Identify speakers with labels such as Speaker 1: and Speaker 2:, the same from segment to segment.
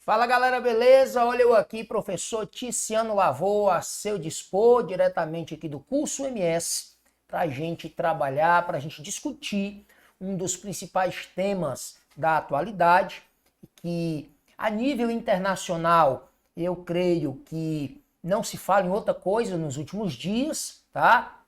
Speaker 1: Fala galera, beleza? Olha eu aqui, professor Ticiano Lavô, a seu dispor, diretamente aqui do curso MS, para a gente trabalhar, para a gente discutir um dos principais temas da atualidade, que a nível internacional eu creio que não se fala em outra coisa nos últimos dias, tá?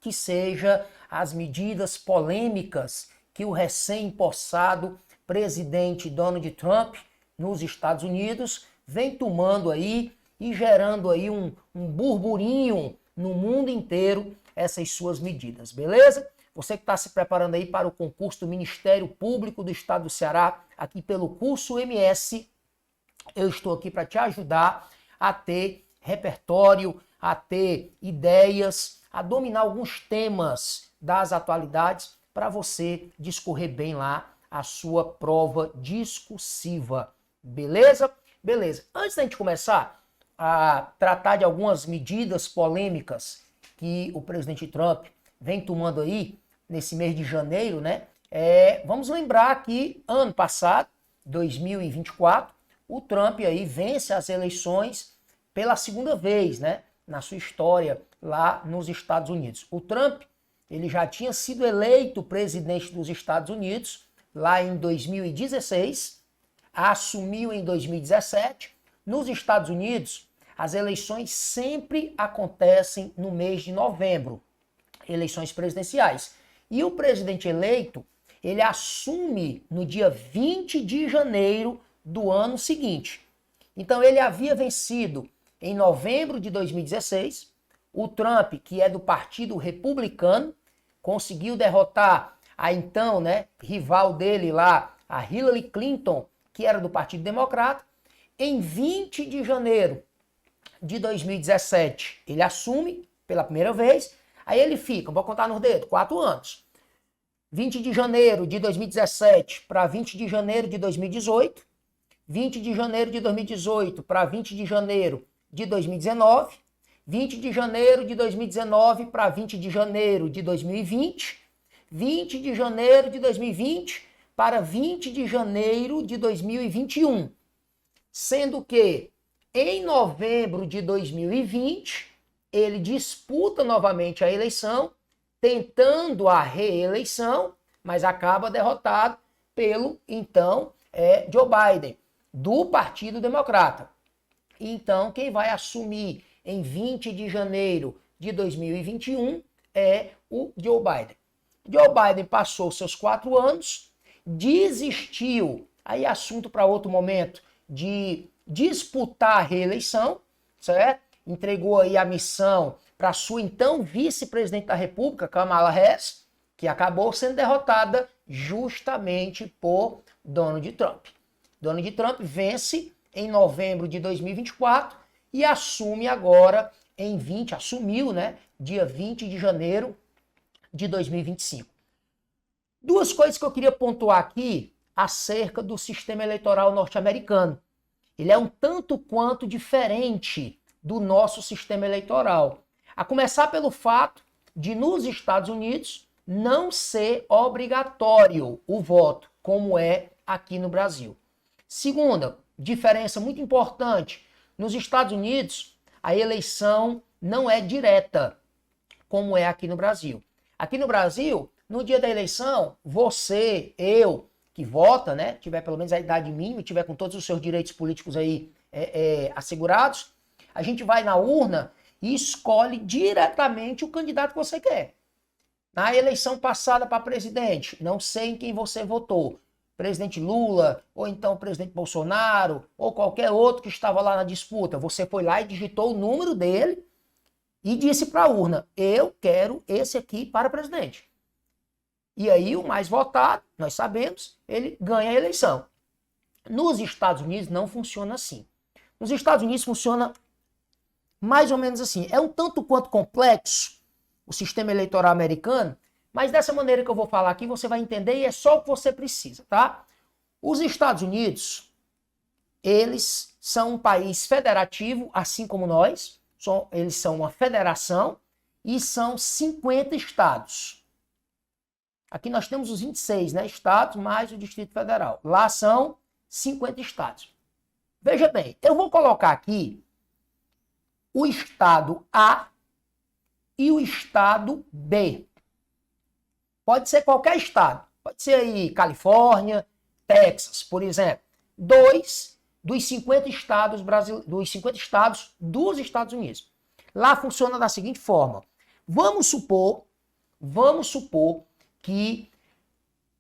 Speaker 1: Que seja as medidas polêmicas que o recém-empossado presidente Donald Trump nos Estados Unidos vem tomando aí e gerando aí um burburinho no mundo inteiro essas suas medidas, beleza? Você que está se preparando aí para o concurso do Ministério Público do Estado do Ceará, aqui pelo curso MS, eu estou aqui para te ajudar a ter repertório, a ter ideias, a dominar alguns temas das atualidades para você discorrer bem lá a sua prova discursiva. Beleza? Beleza. Antes da gente começar a tratar de algumas medidas polêmicas que o presidente Trump vem tomando aí nesse mês de janeiro, né? Vamos lembrar que ano passado, 2024, o Trump aí vence as eleições pela segunda vez, né? Na sua história lá nos Estados Unidos. O Trump, ele já tinha sido eleito presidente dos Estados Unidos lá em 2016, assumiu em 2017. Nos Estados Unidos, as eleições sempre acontecem no mês de novembro, eleições presidenciais. E o presidente eleito, ele assume no dia 20 de janeiro do ano seguinte. Então ele havia vencido em novembro de 2016, o Trump, que é do Partido Republicano, conseguiu derrotar a então, né, rival dele lá, a Hillary Clinton, que era do Partido Democrata. Em 20 de janeiro de 2017, ele assume pela primeira vez, aí ele fica, vou contar nos dedos, 4 anos. 20 de janeiro de 2017 para 20 de janeiro de 2018, 20 de janeiro de 2018 para 20 de janeiro de 2019, 20 de janeiro de 2019 para 20 de janeiro de 2020, 20 de janeiro de 2020 para 20 de janeiro de 2021, sendo que em novembro de 2020 ele disputa novamente a eleição, tentando a reeleição, mas acaba derrotado pelo então Joe Biden, do Partido Democrata. Então quem vai assumir em 20 de janeiro de 2021 é o Joe Biden. Joe Biden passou seus 4 anos, desistiu, aí assunto para outro momento, de disputar a reeleição, certo? Entregou aí a missão para sua então vice-presidente da República, Kamala Harris, que acabou sendo derrotada justamente por Donald Trump. Donald Trump vence em novembro de 2024 e assume agora assumiu, né, dia 20 de janeiro de 2025. Duas coisas que eu queria pontuar aqui acerca do sistema eleitoral norte-americano. Ele é um tanto quanto diferente do nosso sistema eleitoral. A começar pelo fato de, nos Estados Unidos, não ser obrigatório o voto, como é aqui no Brasil. Segunda diferença muito importante, nos Estados Unidos, a eleição não é direta, como é aqui no Brasil. Aqui no Brasil, no dia da eleição, você, eu, que vota, né, tiver pelo menos a idade mínima, tiver com todos os seus direitos políticos aí assegurados, A gente vai na urna e escolhe diretamente o candidato que você quer. Na eleição passada para presidente, não sei em quem você votou. Presidente Lula, ou então presidente Bolsonaro, ou qualquer outro que estava lá na disputa. Você foi lá e digitou o número dele e disse para a urna, eu quero esse aqui para presidente. E aí o mais votado, nós sabemos, ele ganha a eleição. Nos Estados Unidos não funciona assim. Nos Estados Unidos funciona mais ou menos assim. É um tanto quanto complexo o sistema eleitoral americano, mas dessa maneira que eu vou falar aqui você vai entender e é só o que você precisa, tá? Os Estados Unidos, eles são um país federativo, assim como nós. Eles são uma federação e são 50 estados. Aqui nós temos os 26, né, estados mais o Distrito Federal. Lá são 50 estados. Veja bem, eu vou colocar aqui o estado A e o estado B. Pode ser qualquer estado. Pode ser aí Califórnia, Texas, por exemplo. 2 dos 50 estados dos Estados Unidos. Lá funciona da seguinte forma. Vamos supor que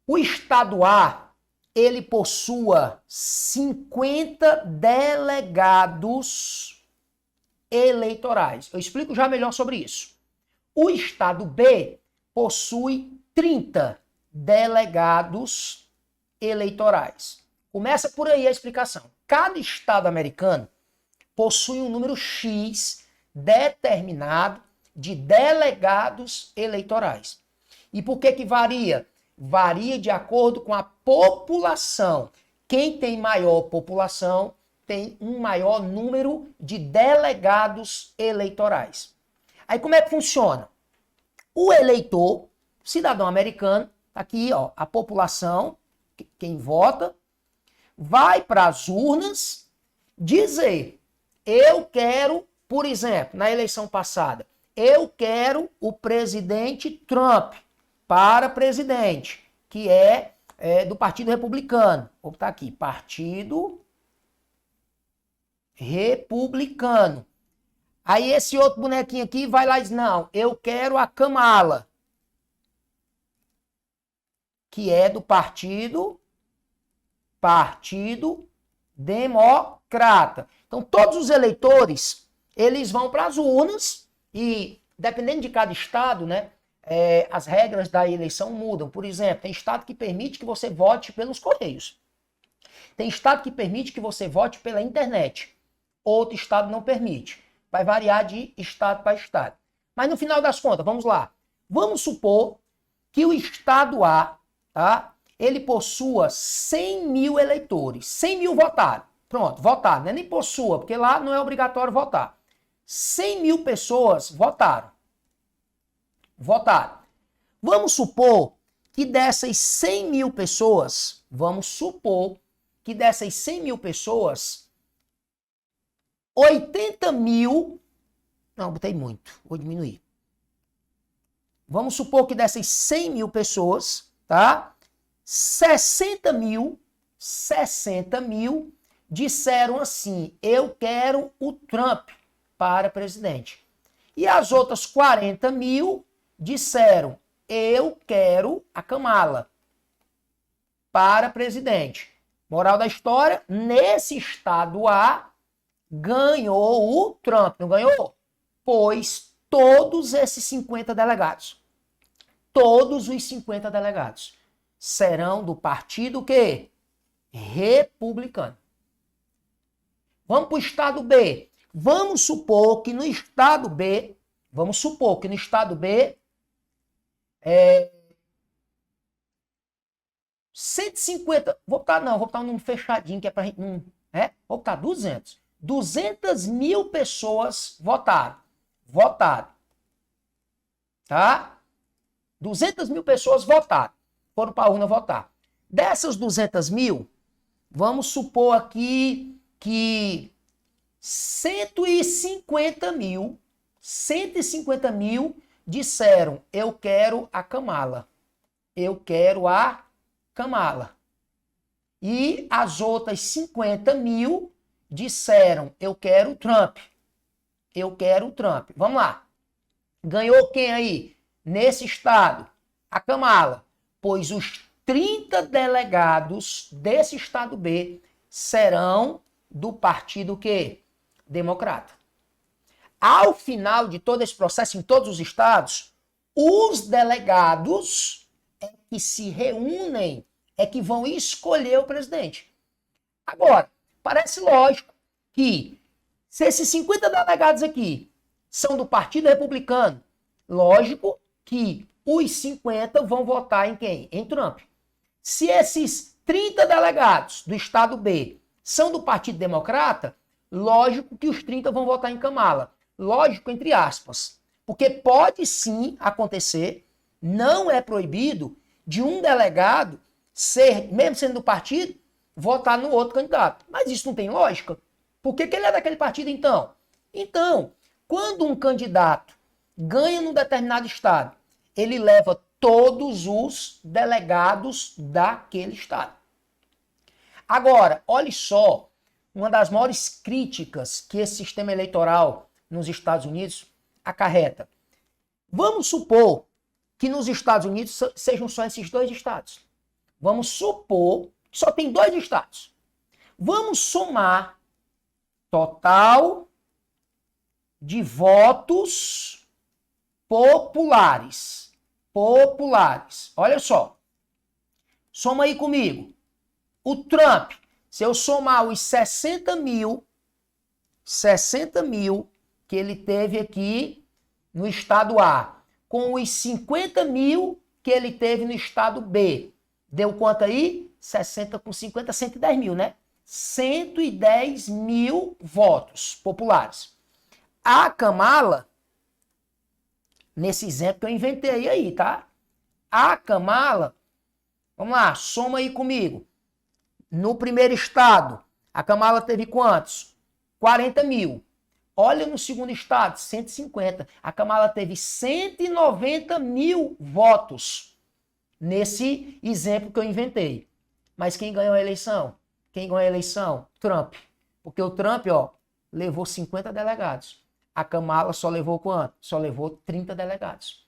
Speaker 1: o estado A, ele possua 50 delegados eleitorais. Eu explico já melhor sobre isso. O estado B possui 30 delegados eleitorais. Começa por aí a explicação. Cada estado americano possui um número X determinado de delegados eleitorais. E por que que varia? Varia de acordo com a população. Quem tem maior população tem um maior número de delegados eleitorais. Aí como é que funciona? O eleitor, cidadão americano, aqui ó, a população, quem vota, vai para as urnas dizer, eu quero, por exemplo, na eleição passada, eu quero o presidente Trump para presidente, que é do Partido Republicano. Vou botar aqui, Partido Republicano. Aí esse outro bonequinho aqui vai lá e diz, não, eu quero a Kamala, que é do Partido Democrata. Então todos os eleitores, eles vão para as urnas e, dependendo de cada estado, né, as regras da eleição mudam. Por exemplo, tem estado que permite que você vote pelos correios. Tem estado que permite que você vote pela internet. Outro estado não permite. Vai variar de estado para estado. Mas no final das contas, vamos lá. Vamos supor que o estado A, tá, ele possua 100 mil eleitores. 100 mil votaram. Pronto, votaram. Não é nem possua, porque lá não é obrigatório votar. 100 mil pessoas votaram. Vamos supor que dessas 100 mil pessoas, 80 mil, não, botei muito, vou diminuir. Vamos supor que dessas 100 mil pessoas, tá? 60 mil disseram assim, eu quero o Trump para presidente. E as outras 40 mil disseram, eu quero a Kamala para presidente. Moral da história, nesse estado A, ganhou o Trump, não ganhou? Pois todos esses 50 delegados, todos os 50 delegados serão do partido que? Republicano. Vamos para o estado B. Vamos supor que no estado B 150, vou botar um número fechadinho que é pra gente não, vou botar 200. 200 mil pessoas votaram, tá? 200 mil pessoas votaram, foram para a urna votar. Dessas 200 mil, vamos supor aqui que 150 mil disseram, eu quero a Kamala. E as outras 50 mil disseram, eu quero o Trump. eu quero o Trump. Vamos lá. Ganhou quem aí? Nesse estado? A Kamala. Pois os 30 delegados desse estado B serão do partido que? Democrata. Ao final de todo esse processo, em todos os estados, os delegados é que se reúnem, é que vão escolher o presidente. Agora, parece lógico que se esses 50 delegados aqui são do Partido Republicano, lógico que os 50 vão votar em quem? Em Trump. Se esses 30 delegados do estado B são do Partido Democrata, lógico que os 30 vão votar em Kamala. Lógico, entre aspas. Porque pode sim acontecer, não é proibido, de um delegado ser, mesmo sendo do partido, votar no outro candidato. Mas isso não tem lógica. Por que ele é daquele partido então? Então, quando um candidato ganha num determinado estado, ele leva todos os delegados daquele estado. Agora, olhe só, uma das maiores críticas que esse sistema eleitoral nos Estados Unidos acarreta. Vamos supor que nos Estados Unidos sejam só esses 2 estados. Vamos supor que só tem 2 estados. Vamos somar total de votos populares. Olha só. Soma aí comigo. O Trump, se eu somar os 60 mil que ele teve aqui no estado A, com os 50 mil que ele teve no estado B, deu quanto aí? 60 com 50, 110 mil, né? 110 mil votos populares. A Kamala, nesse exemplo que eu inventei aí, tá? A Kamala, vamos lá, soma aí comigo. No primeiro estado, a Kamala teve quantos? 40 mil. Olha no segundo estado, 150. A Kamala teve 190 mil votos nesse exemplo que eu inventei. Mas quem ganhou a eleição? Quem ganhou a eleição? Trump. Porque o Trump, ó, levou 50 delegados. A Kamala só levou quanto? Só levou 30 delegados.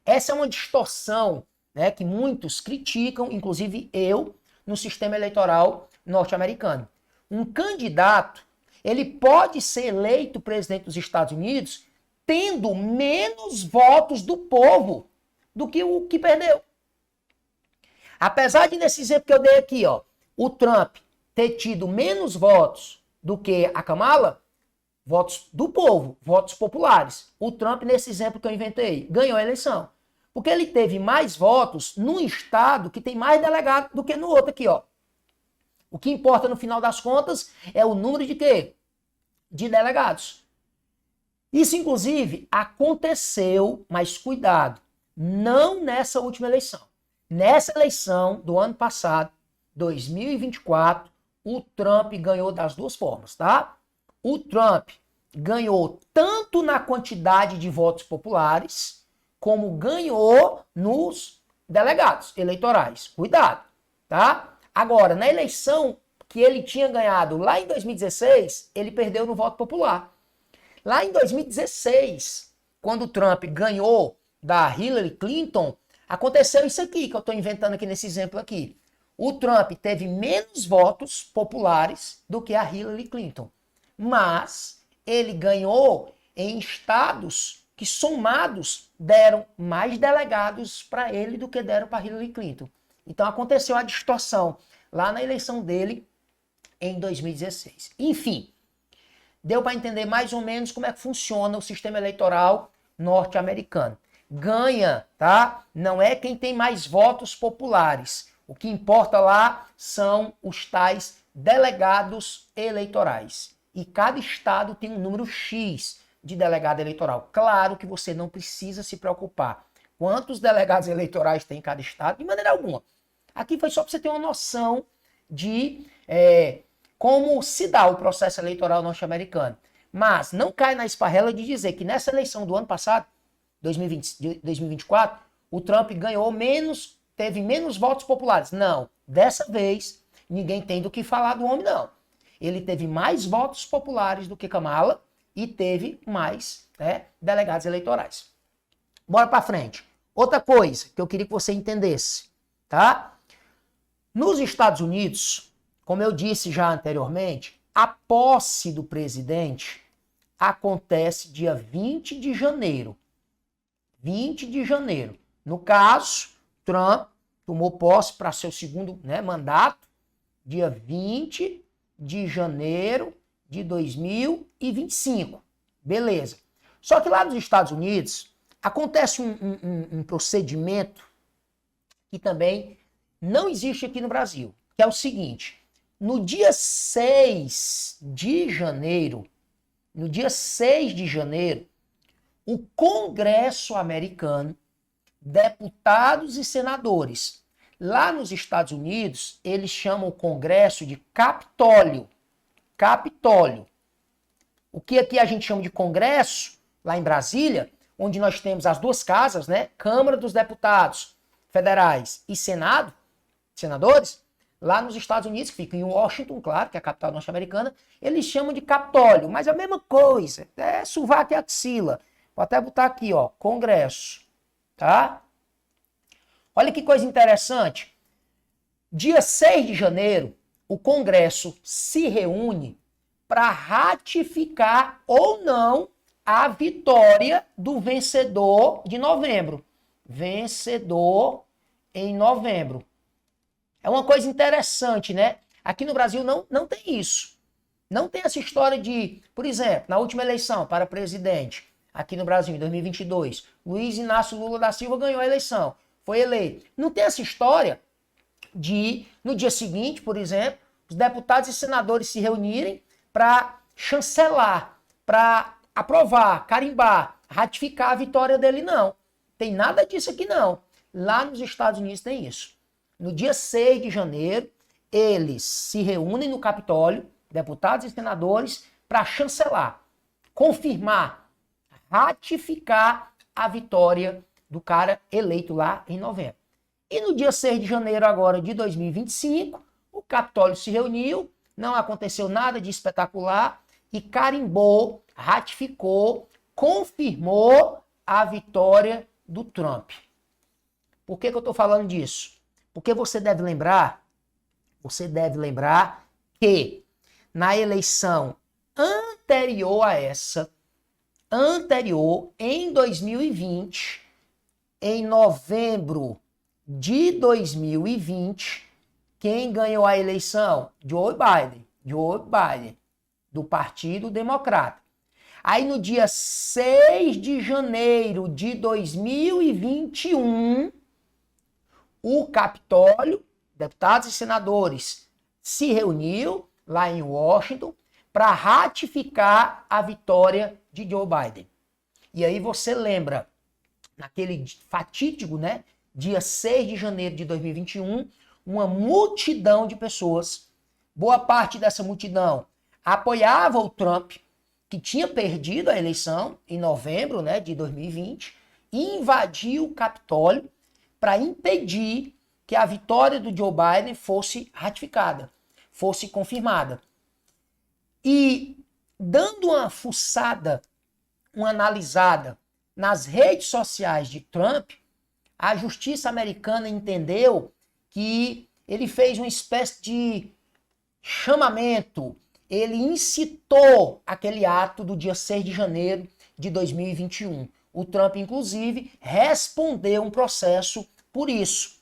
Speaker 1: Essa é uma distorção, né, que muitos criticam, inclusive eu, no sistema eleitoral norte-americano. Um candidato, ele pode ser eleito presidente dos Estados Unidos tendo menos votos do povo do que o que perdeu. Apesar de, nesse exemplo que eu dei aqui, ó, o Trump ter tido menos votos do que a Kamala, votos do povo, votos populares. O Trump, nesse exemplo que eu inventei, ganhou a eleição. Porque ele teve mais votos num estado que tem mais delegado do que no outro aqui, ó. O que importa no final das contas é o número de quê? De delegados. Isso, inclusive, aconteceu, mas cuidado, não nessa última eleição. Nessa eleição do ano passado, 2024, o Trump ganhou das duas formas, tá? O Trump ganhou tanto na quantidade de votos populares, como ganhou nos delegados eleitorais. Cuidado, tá? Agora, na eleição que ele tinha ganhado lá em 2016, ele perdeu no voto popular. Lá em 2016, quando o Trump ganhou da Hillary Clinton, aconteceu isso aqui que eu estou inventando aqui nesse exemplo aqui. O Trump teve menos votos populares do que a Hillary Clinton. Mas ele ganhou em estados que somados deram mais delegados para ele do que deram para Hillary Clinton. Então aconteceu a distorção lá na eleição dele em 2016. Enfim, deu para entender mais ou menos como é que funciona o sistema eleitoral norte-americano. Ganha, tá? Não é quem tem mais votos populares. O que importa lá são os tais delegados eleitorais. E cada estado tem um número X de delegado eleitoral. Claro que você não precisa se preocupar quantos delegados eleitorais tem em cada estado, de maneira alguma. Aqui foi só para você ter uma noção de como se dá o processo eleitoral norte-americano. Mas não cai na esparrela de dizer que nessa eleição do ano passado, 2024, o Trump ganhou menos, teve menos votos populares. Não, dessa vez ninguém tem do que falar do homem, não. Ele teve mais votos populares do que Kamala e teve mais, né, delegados eleitorais. Bora para frente. Outra coisa que eu queria que você entendesse, tá? Nos Estados Unidos, como eu disse já anteriormente, a posse do presidente acontece dia 20 de janeiro. 20 de janeiro. No caso, Trump tomou posse para seu segundo, né, mandato, dia 20 de janeiro de 2025. Beleza. Só que lá nos Estados Unidos acontece um procedimento que também não existe aqui no Brasil, que é o seguinte: no dia 6 de janeiro, o Congresso americano, deputados e senadores, lá nos Estados Unidos, eles chamam o Congresso de Capitólio. Capitólio. O que aqui a gente chama de Congresso, lá em Brasília, onde nós temos as duas casas, né? Câmara dos Deputados Federais e Senado, senadores, lá nos Estados Unidos, que fica em Washington, claro, que é a capital norte-americana, eles chamam de Capitólio, mas é a mesma coisa, é sovaco e axila. Vou até botar aqui, ó, Congresso, tá? Olha que coisa interessante. Dia 6 de janeiro, o Congresso se reúne para ratificar ou não a vitória do vencedor de novembro. Vencedor em novembro. É uma coisa interessante, né? Aqui no Brasil não tem isso. Não tem essa história de, por exemplo, na última eleição para presidente, aqui no Brasil, em 2022, Luiz Inácio Lula da Silva ganhou a eleição, foi eleito. Não tem essa história de, no dia seguinte, por exemplo, os deputados e senadores se reunirem para chancelar, para aprovar, carimbar, ratificar a vitória dele, não. Tem nada disso aqui, não. Lá nos Estados Unidos tem isso. No dia 6 de janeiro, eles se reúnem no Capitólio, deputados e senadores, para chancelar, confirmar, ratificar a vitória do cara eleito lá em novembro. E no dia 6 de janeiro agora de 2025, o Capitólio se reuniu, não aconteceu nada de espetacular e carimbou, ratificou, confirmou a vitória do Trump. Por que eu estou falando disso? Porque você deve lembrar que na eleição anterior a essa, em 2020, em novembro de 2020, quem ganhou a eleição? Joe Biden, do Partido Democrata. Aí no dia 6 de janeiro de 2021, o Capitólio, deputados e senadores, se reuniu lá em Washington para ratificar a vitória de Joe Biden. E aí você lembra, naquele fatídico, né, dia 6 de janeiro de 2021, uma multidão de pessoas, boa parte dessa multidão apoiava o Trump, que tinha perdido a eleição em novembro, né, de 2020, e invadiu o Capitólio para impedir que a vitória do Joe Biden fosse ratificada, fosse confirmada. E dando uma fuçada, uma analisada nas redes sociais de Trump, a justiça americana entendeu que ele fez uma espécie de chamamento, ele incitou aquele ato do dia 6 de janeiro de 2021. O Trump, inclusive, respondeu um processo por isso.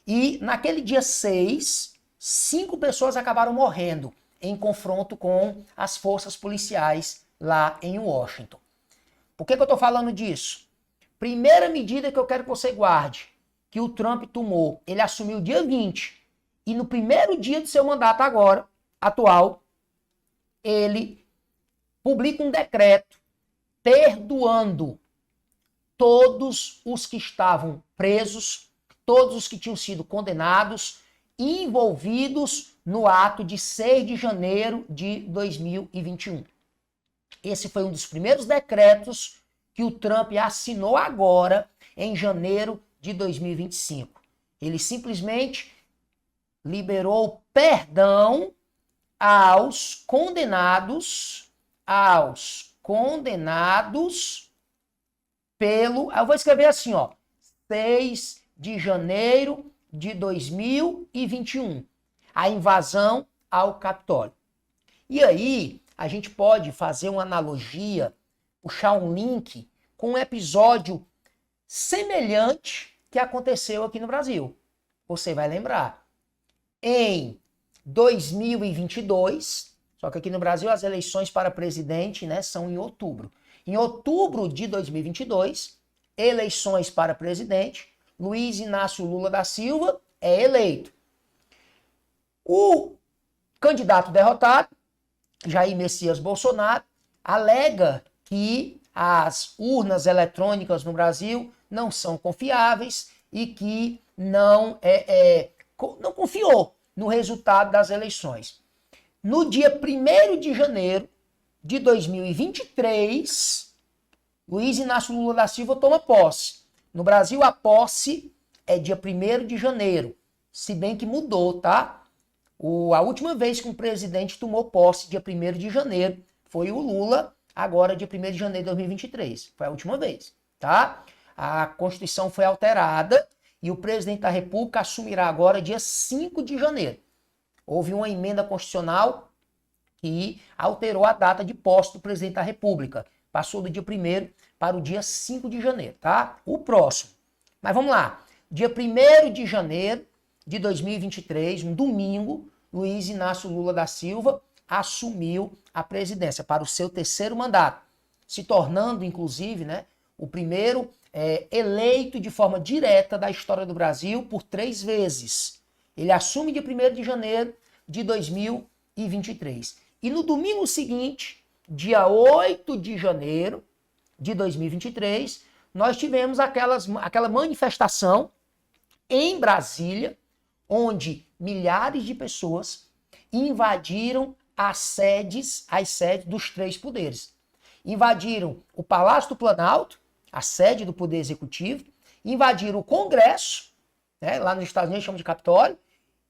Speaker 1: E naquele dia 6, 5 pessoas acabaram morrendo em confronto com as forças policiais lá em Washington. Por que eu estou falando disso? Primeira medida que eu quero que você guarde, que o Trump tomou, ele assumiu dia 20, e no primeiro dia de seu mandato agora, atual, ele publica um decreto perdoando todos os que estavam presos, todos os que tinham sido condenados, envolvidos no ato de 6 de janeiro de 2021. Esse foi um dos primeiros decretos que o Trump assinou agora, em janeiro de 2025. Ele simplesmente liberou perdão aos condenados condenados pelo... Eu vou escrever assim, ó. 6 de janeiro de 2021. A invasão ao Capitólio. E aí, a gente pode fazer uma analogia, puxar um link com um episódio semelhante que aconteceu aqui no Brasil. Você vai lembrar. Em 2022, só que aqui no Brasil as eleições para presidente, né, são em outubro. Em outubro de 2022, eleições para presidente, Luiz Inácio Lula da Silva é eleito. O candidato derrotado, Jair Messias Bolsonaro, alega que as urnas eletrônicas no Brasil não são confiáveis e que não confiou no resultado das eleições. No dia 1º de janeiro de 2023, Luiz Inácio Lula da Silva toma posse. No Brasil, a posse é dia 1º de janeiro, se bem que mudou, tá? A última vez que um presidente tomou posse, dia 1º de janeiro, foi o Lula, agora dia 1º de janeiro de 2023. Foi a última vez, tá? A Constituição foi alterada e o presidente da República assumirá agora dia 5 de janeiro. Houve uma emenda constitucional que alterou a data de posse do presidente da República. Passou do dia 1º para o dia 5 de janeiro, tá? O próximo. Mas vamos lá. Dia 1º de janeiro de 2023, um domingo, Luiz Inácio Lula da Silva assumiu a presidência para o seu 3º mandato, se tornando, inclusive, né, o primeiro eleito de forma direta da história do Brasil por 3 vezes. Ele assume dia 1º de janeiro de 2023. E no domingo seguinte, dia 8 de janeiro de 2023, nós tivemos aquela manifestação em Brasília, onde milhares de pessoas invadiram as sedes dos 3 poderes. Invadiram o Palácio do Planalto, a sede do Poder Executivo, invadiram o Congresso, né, lá nos Estados Unidos chamam de Capitólio,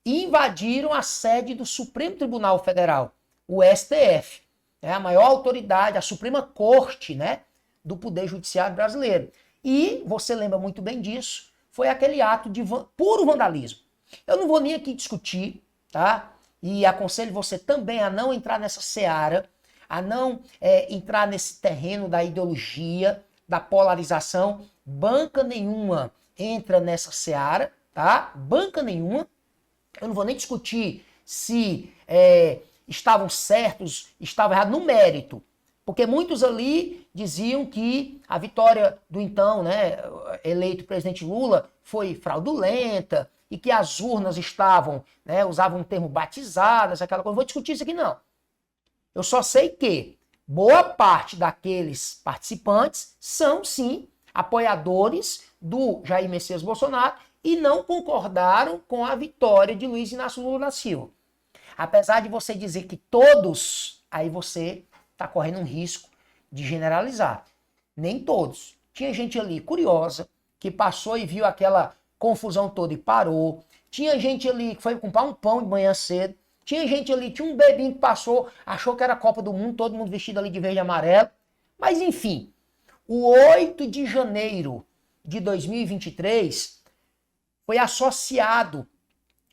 Speaker 1: e invadiram a sede do Supremo Tribunal Federal, o STF, né, a maior autoridade, a Suprema Corte, né, do Poder Judiciário brasileiro. E, você lembra muito bem disso, foi aquele ato de puro vandalismo. Eu não vou nem aqui discutir, tá? E aconselho você também a não entrar nessa seara, a não entrar nesse terreno da ideologia, da polarização. Banca nenhuma entra nessa seara, tá? Banca nenhuma. Eu não vou nem discutir se estavam certos, estavam errados no mérito. Porque muitos ali diziam que a vitória do então, né, eleito presidente Lula foi fraudulenta e que as urnas estavam, né, usavam um termo batizadas, aquela coisa. Não vou discutir isso aqui não. Eu só sei que boa parte daqueles participantes são, sim, apoiadores do Jair Messias Bolsonaro e não concordaram com a vitória de Luiz Inácio Lula da Silva. Apesar de você dizer que todos, aí você está correndo um risco de generalizar. Nem todos. Tinha gente ali curiosa, que passou e viu aquela confusão toda e parou. Tinha gente ali que foi comprar um pão de manhã cedo. Tinha gente ali, tinha um bebinho que passou, achou que era a Copa do Mundo, todo mundo vestido ali de verde e amarelo. Mas enfim, o 8 de janeiro de 2023 foi associado,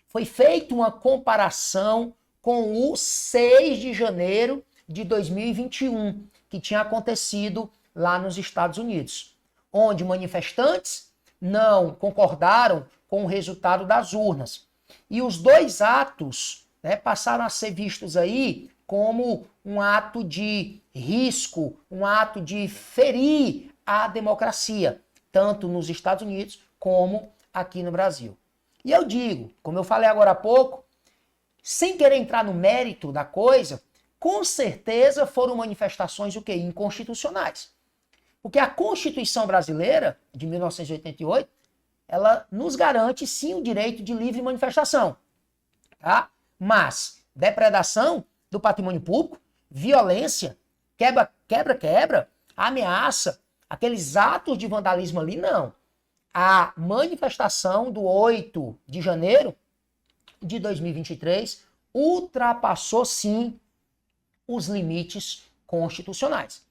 Speaker 1: foi feita uma comparação com o 6 de janeiro de 2021, que tinha acontecido lá nos Estados Unidos, onde manifestantes não concordaram com o resultado das urnas. E os 2 atos, né, passaram a ser vistos aí como um ato de risco, um ato de ferir a democracia, tanto nos Estados Unidos como aqui no Brasil. E eu digo, como eu falei agora há pouco, sem querer entrar no mérito da coisa, com certeza foram manifestações o quê? Inconstitucionais. Porque a Constituição brasileira, de 1988, ela nos garante sim o direito de livre manifestação. Tá? Mas depredação do patrimônio público, violência, quebra, ameaça, aqueles atos de vandalismo ali, não. A manifestação do 8 de janeiro de 2023 ultrapassou sim os limites constitucionais.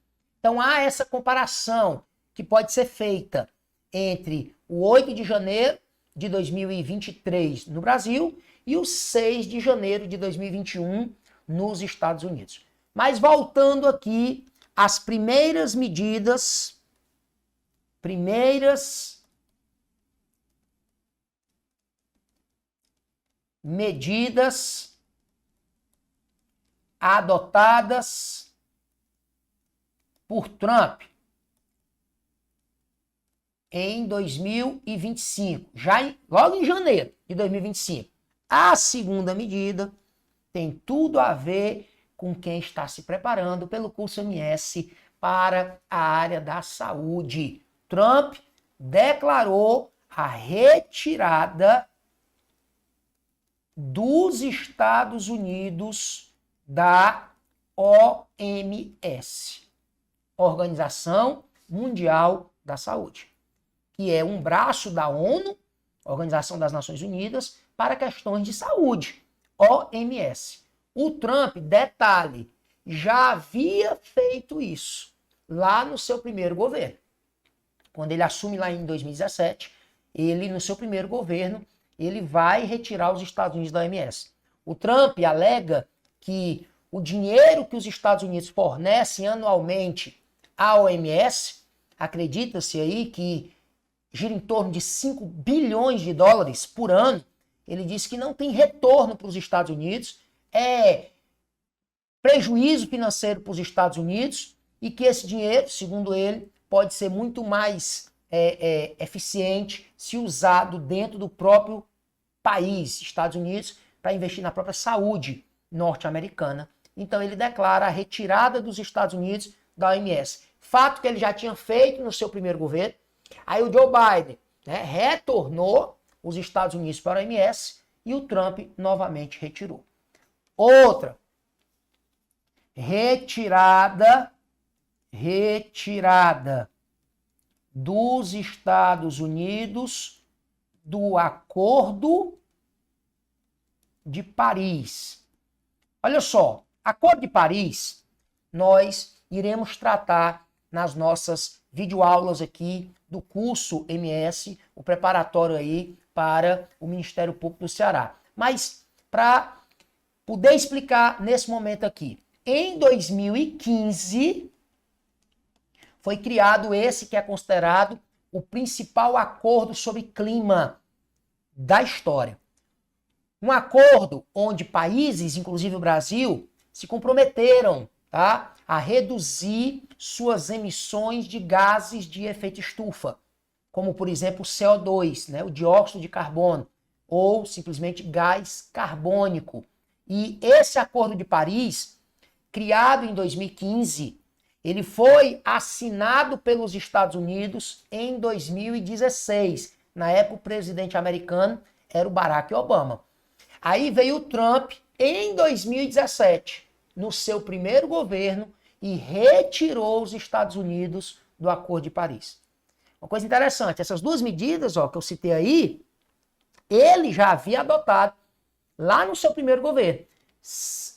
Speaker 1: Então há essa comparação que pode ser feita entre o 8 de janeiro de 2023 no Brasil e o 6 de janeiro de 2021 nos Estados Unidos. Mas voltando aqui às primeiras medidas adotadas por Trump em 2025, logo em janeiro de 2025. A segunda medida tem tudo a ver com quem está se preparando pelo curso MS para a área da saúde. Trump declarou a retirada dos Estados Unidos da OMS, Organização Mundial da Saúde, que é um braço da ONU, Organização das Nações Unidas, para questões de saúde, OMS. O Trump, detalhe, já havia feito isso lá no seu primeiro governo. Quando ele assume lá em 2017, ele, no seu primeiro governo, ele vai retirar os Estados Unidos da OMS. O Trump alega que o dinheiro que os Estados Unidos fornecem anualmente à OMS, acredita-se aí que gira em torno de 5 bilhões de dólares por ano. Ele disse que não tem retorno para os Estados Unidos, é prejuízo financeiro para os Estados Unidos e que esse dinheiro, segundo ele, pode ser muito mais eficiente se usado dentro do próprio país, Estados Unidos, para investir na própria saúde norte-americana. Então ele declara a retirada dos Estados Unidos da OMS. Fato que ele já tinha feito no seu primeiro governo. Aí o Joe Biden, né, retornou os Estados Unidos para a OMS e o Trump novamente retirou. Outra, retirada dos Estados Unidos do Acordo de Paris. Olha só, Acordo de Paris, nós iremos tratar nas nossas videoaulas aqui do curso MS, o preparatório aí para o Ministério Público do Ceará. Mas, para poder explicar nesse momento aqui, em 2015, foi criado esse que é considerado o principal acordo sobre clima da história. Um acordo onde países, inclusive o Brasil, se comprometeram, tá, a reduzir suas emissões de gases de efeito estufa, como, por exemplo, o CO2, né, o dióxido de carbono, ou simplesmente gás carbônico. E esse Acordo de Paris, criado em 2015, ele foi assinado pelos Estados Unidos em 2016. Na época, o presidente americano era o Barack Obama. Aí veio o Trump em 2017, no seu primeiro governo, e retirou os Estados Unidos do Acordo de Paris. Uma coisa interessante, essas duas medidas que eu citei aí, ele já havia adotado lá no seu primeiro governo.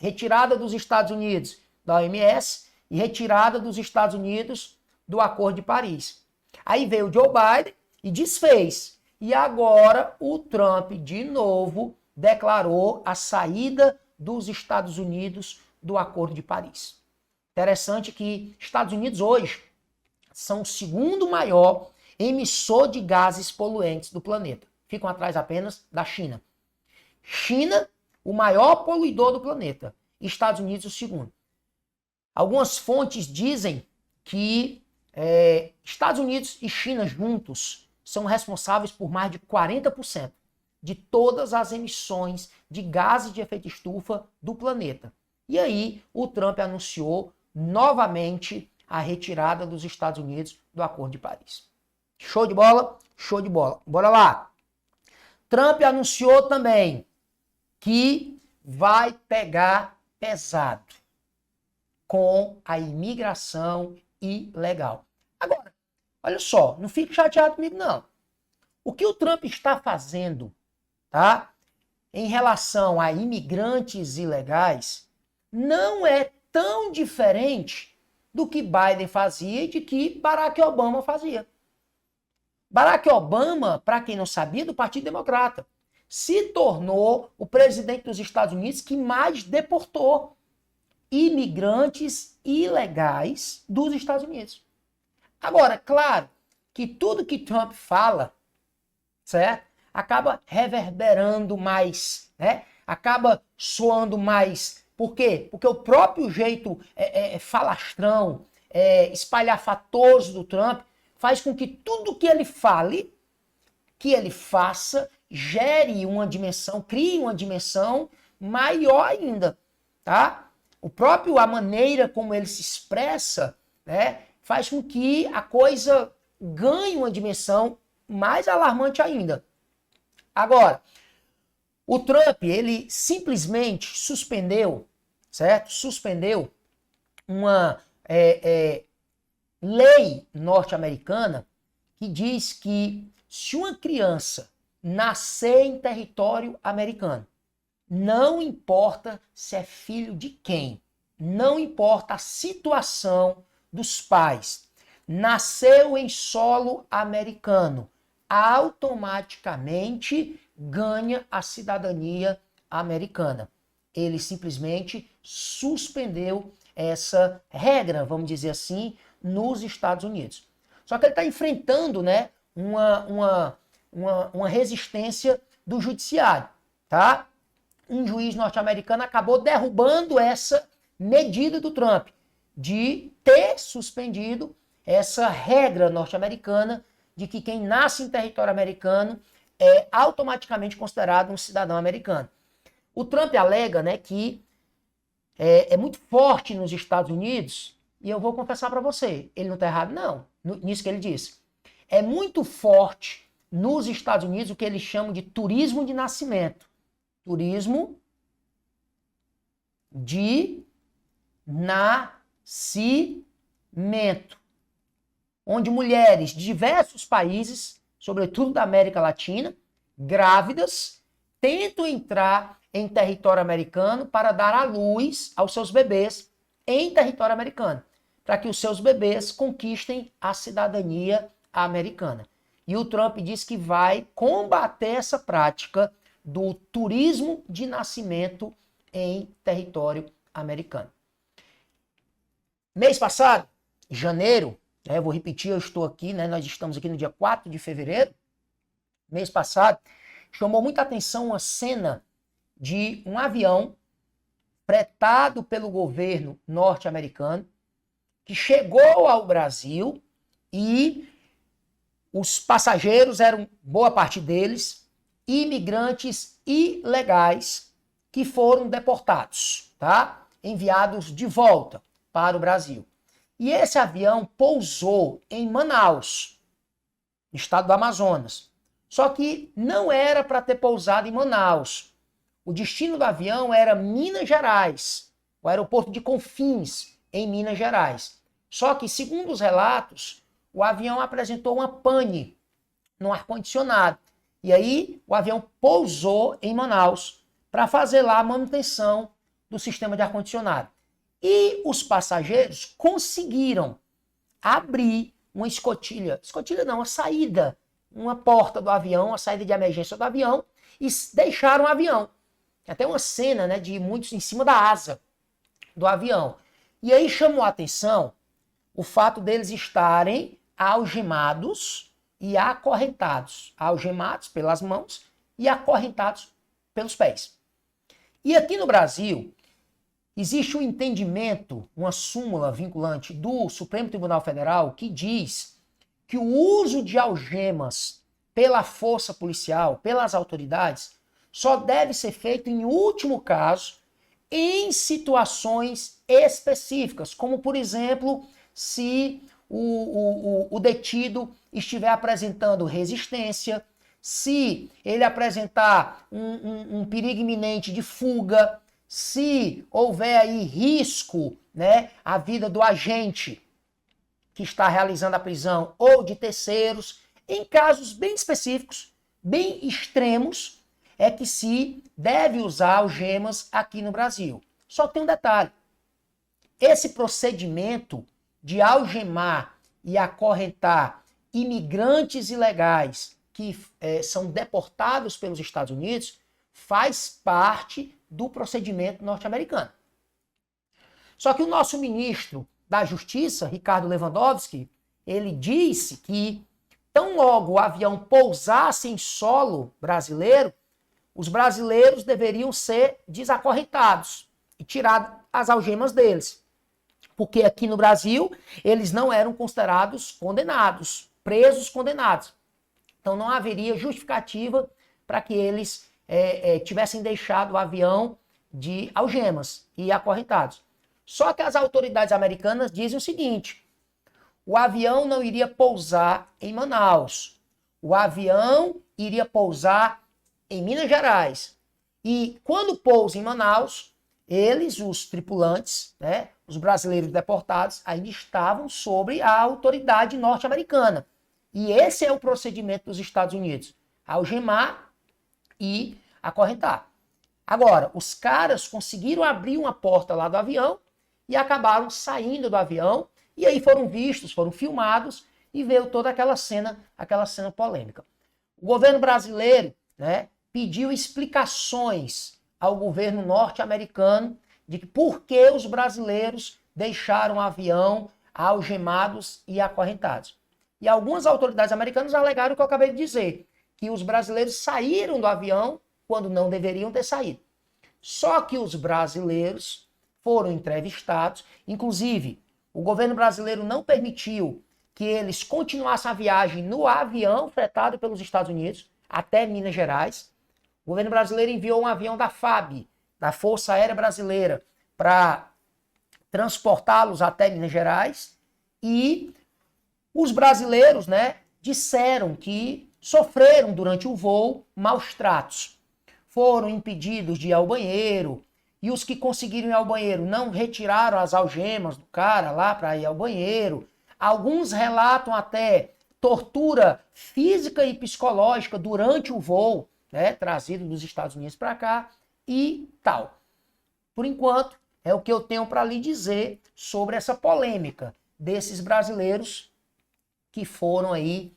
Speaker 1: Retirada dos Estados Unidos da OMS e retirada dos Estados Unidos do Acordo de Paris. Aí veio o Joe Biden e desfez. E agora o Trump, de novo, declarou a saída dos Estados Unidos do Acordo de Paris. Interessante que Estados Unidos hoje são o segundo maior emissor de gases poluentes do planeta. Ficam atrás apenas da China. China, o maior poluidor do planeta. Estados Unidos, o segundo. Algumas fontes dizem que Estados Unidos e China juntos são responsáveis por mais de 40% de todas as emissões de gases de efeito estufa do planeta. E aí, o Trump anunciou novamente a retirada dos Estados Unidos do Acordo de Paris. Show de bola? Show de bola. Bora lá. Trump anunciou também que vai pegar pesado com a imigração ilegal. Agora, olha só, não fique chateado comigo não. O que o Trump está fazendo, tá, em relação a imigrantes ilegais, não é tão diferente do que Biden fazia e de que Barack Obama fazia. Barack Obama, para quem não sabia, do Partido Democrata, se tornou o presidente dos Estados Unidos que mais deportou imigrantes ilegais dos Estados Unidos. Agora, claro que tudo que Trump fala, certo? Acaba reverberando mais, né? Acaba soando mais. Por quê? Porque o próprio jeito falastrão, espalhafatoso do Trump faz com que tudo que ele fale, que ele faça, gere uma dimensão, crie uma dimensão maior ainda, tá? A maneira como ele se expressa, né, faz com que a coisa ganhe uma dimensão mais alarmante ainda. Agora, o Trump, ele simplesmente suspendeu, certo? Suspendeu uma lei norte-americana que diz que se uma criança nascer em território americano, não importa se é filho de quem, não importa a situação dos pais, nasceu em solo americano, automaticamente ganha a cidadania americana. Ele simplesmente suspendeu essa regra, vamos dizer assim, nos Estados Unidos. Só que ele está enfrentando, né, uma resistência do judiciário, tá? Um juiz norte-americano acabou derrubando essa medida do Trump de ter suspendido essa regra norte-americana de que quem nasce em território americano é automaticamente considerado um cidadão americano. O Trump alega, né, que é muito forte nos Estados Unidos, e eu vou confessar para você, ele não está errado não, nisso que ele disse. É muito forte nos Estados Unidos o que eles chamam de turismo de nascimento. Turismo de nascimento. Onde mulheres de diversos países, sobretudo da América Latina, grávidas, tentam entrar em território americano para dar à luz aos seus bebês em território americano, para que os seus bebês conquistem a cidadania americana. E o Trump diz que vai combater essa prática do turismo de nascimento em território americano. Mês passado, janeiro, eu vou repetir, eu estou aqui, né, nós estamos aqui no dia 4 de fevereiro, mês passado, chamou muita atenção uma cena de um avião fretado pelo governo norte-americano que chegou ao Brasil e os passageiros eram, boa parte deles, imigrantes ilegais que foram deportados, tá? Enviados de volta para o Brasil. E esse avião pousou em Manaus, no estado do Amazonas. Só que não era para ter pousado em Manaus. O destino do avião era Minas Gerais, o aeroporto de Confins, em Minas Gerais. Só que, segundo os relatos, o avião apresentou uma pane no ar-condicionado. E aí, o avião pousou em Manaus para fazer lá a manutenção do sistema de ar-condicionado. E os passageiros conseguiram abrir uma escotilha não, uma saída, uma porta do avião, a saída de emergência do avião, e deixaram o avião. Tem até uma cena, né, de muitos em cima da asa do avião. E aí chamou a atenção o fato deles estarem algemados e acorrentados. Algemados pelas mãos e acorrentados pelos pés. E aqui no Brasil, existe um entendimento, uma súmula vinculante do Supremo Tribunal Federal que diz que o uso de algemas pela força policial, pelas autoridades, só deve ser feito em último caso, em situações específicas, como por exemplo, se o detido estiver apresentando resistência, se ele apresentar um perigo iminente de fuga, se houver aí risco, né, à vida do agente que está realizando a prisão ou de terceiros, em casos bem específicos, bem extremos, é que se deve usar algemas aqui no Brasil. Só que tem um detalhe. Esse procedimento de algemar e acorrentar imigrantes ilegais que são deportados pelos Estados Unidos faz parte do procedimento norte-americano. Só que o nosso ministro da Justiça, Ricardo Lewandowski, ele disse que tão logo o avião pousasse em solo brasileiro, os brasileiros deveriam ser desacorrentados e tirar as algemas deles. Porque aqui no Brasil, eles não eram considerados condenados, presos condenados. Então não haveria justificativa para que eles tivessem deixado o avião de algemas e acorrentados. Só que as autoridades americanas dizem o seguinte: o avião não iria pousar em Manaus. O avião iria pousar em Minas Gerais. E quando pousa em Manaus, eles, os tripulantes, né, os brasileiros deportados, ainda estavam sob a autoridade norte-americana. E esse é o procedimento dos Estados Unidos: algemar e acorrentar. Agora, os caras conseguiram abrir uma porta lá do avião e acabaram saindo do avião, e aí foram vistos, foram filmados, e veio toda aquela cena polêmica. O governo brasileiro, né, pediu explicações ao governo norte-americano de por que os brasileiros deixaram o avião algemados e acorrentados. E algumas autoridades americanas alegaram o que eu acabei de dizer, que os brasileiros saíram do avião quando não deveriam ter saído. Só que os brasileiros foram entrevistados, inclusive o governo brasileiro não permitiu que eles continuassem a viagem no avião fretado pelos Estados Unidos até Minas Gerais. O governo brasileiro enviou um avião da FAB, da Força Aérea Brasileira, para transportá-los até Minas Gerais, e os brasileiros, né, disseram que sofreram durante o voo maus tratos. Foram impedidos de ir ao banheiro, e os que conseguiram ir ao banheiro não retiraram as algemas do cara lá para ir ao banheiro. Alguns relatam até tortura física e psicológica durante o voo, né, trazido dos Estados Unidos para cá e tal. Por enquanto, é o que eu tenho para lhe dizer sobre essa polêmica desses brasileiros que foram aí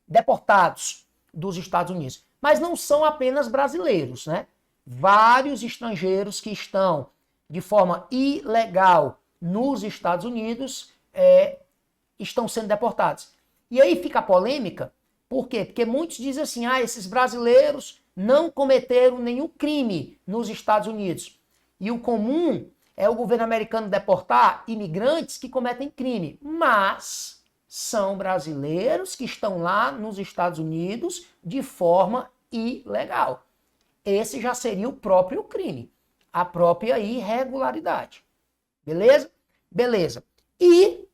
Speaker 1: deportados dos Estados Unidos. Mas não são apenas brasileiros, né? Vários estrangeiros que estão de forma ilegal nos Estados Unidos estão sendo deportados. E aí fica a polêmica, por quê? Porque muitos dizem assim, esses brasileiros não cometeram nenhum crime nos Estados Unidos. E o comum é o governo americano deportar imigrantes que cometem crime. Mas são brasileiros que estão lá nos Estados Unidos de forma ilegal. Esse já seria o próprio crime, a própria irregularidade. Beleza? Beleza. E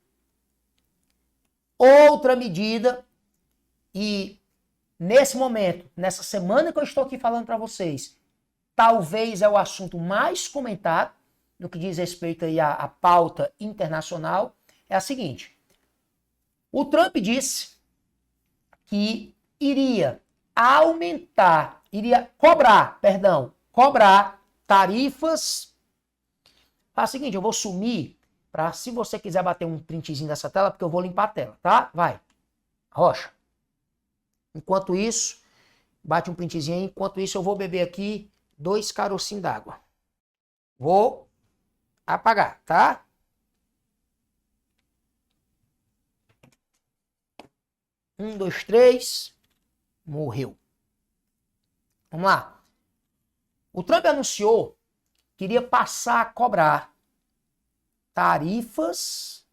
Speaker 1: outra medida, e nesse momento, nessa semana que eu estou aqui falando para vocês, talvez é o assunto mais comentado no que diz respeito aí à pauta internacional, é a seguinte: o Trump disse que iria cobrar tarifas. Faz o seguinte, eu vou sumir, para se você quiser bater um printzinho dessa tela, porque eu vou limpar a tela, tá? Vai. Rocha. Enquanto isso, bate um printzinho aí. Enquanto isso, eu vou beber aqui 2 carocinhos d'água. Vou apagar, tá? Um, dois, três. Morreu. Vamos lá. O Trump anunciou que iria passar a cobrar tarifas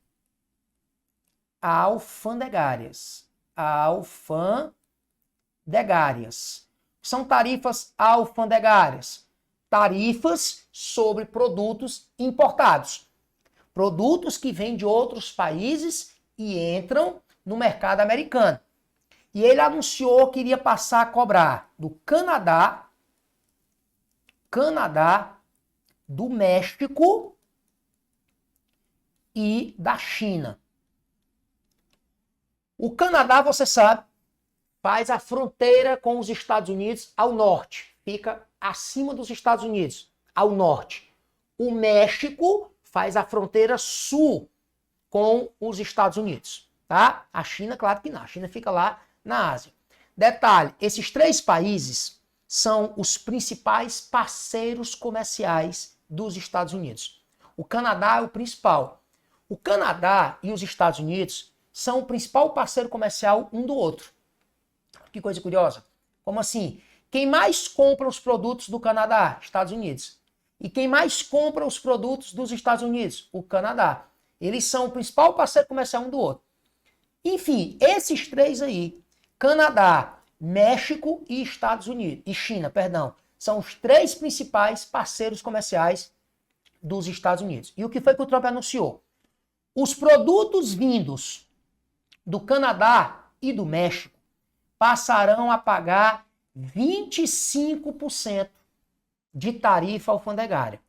Speaker 1: alfandegárias. São tarifas alfandegárias. Tarifas sobre produtos importados. Produtos que vêm de outros países e entram no mercado americano. E ele anunciou que iria passar a cobrar do Canadá, do México e da China. O Canadá, você sabe, faz a fronteira com os Estados Unidos ao norte. Fica acima dos Estados Unidos, ao norte. O México faz a fronteira sul com os Estados Unidos, tá? A China, claro que não. A China fica lá na Ásia. Detalhe, esses 3 países são os principais parceiros comerciais dos Estados Unidos. O Canadá é o principal. O Canadá e os Estados Unidos são o principal parceiro comercial um do outro. Que coisa curiosa. Como assim? Quem mais compra os produtos do Canadá? Estados Unidos. E quem mais compra os produtos dos Estados Unidos? O Canadá. Eles são o principal parceiro comercial um do outro. Enfim, esses 3 aí, Canadá, México e Estados Unidos, e China, perdão, são os 3 principais parceiros comerciais dos Estados Unidos. E o que foi que o Trump anunciou? Os produtos vindos do Canadá e do México passarão a pagar 25% de tarifa alfandegária.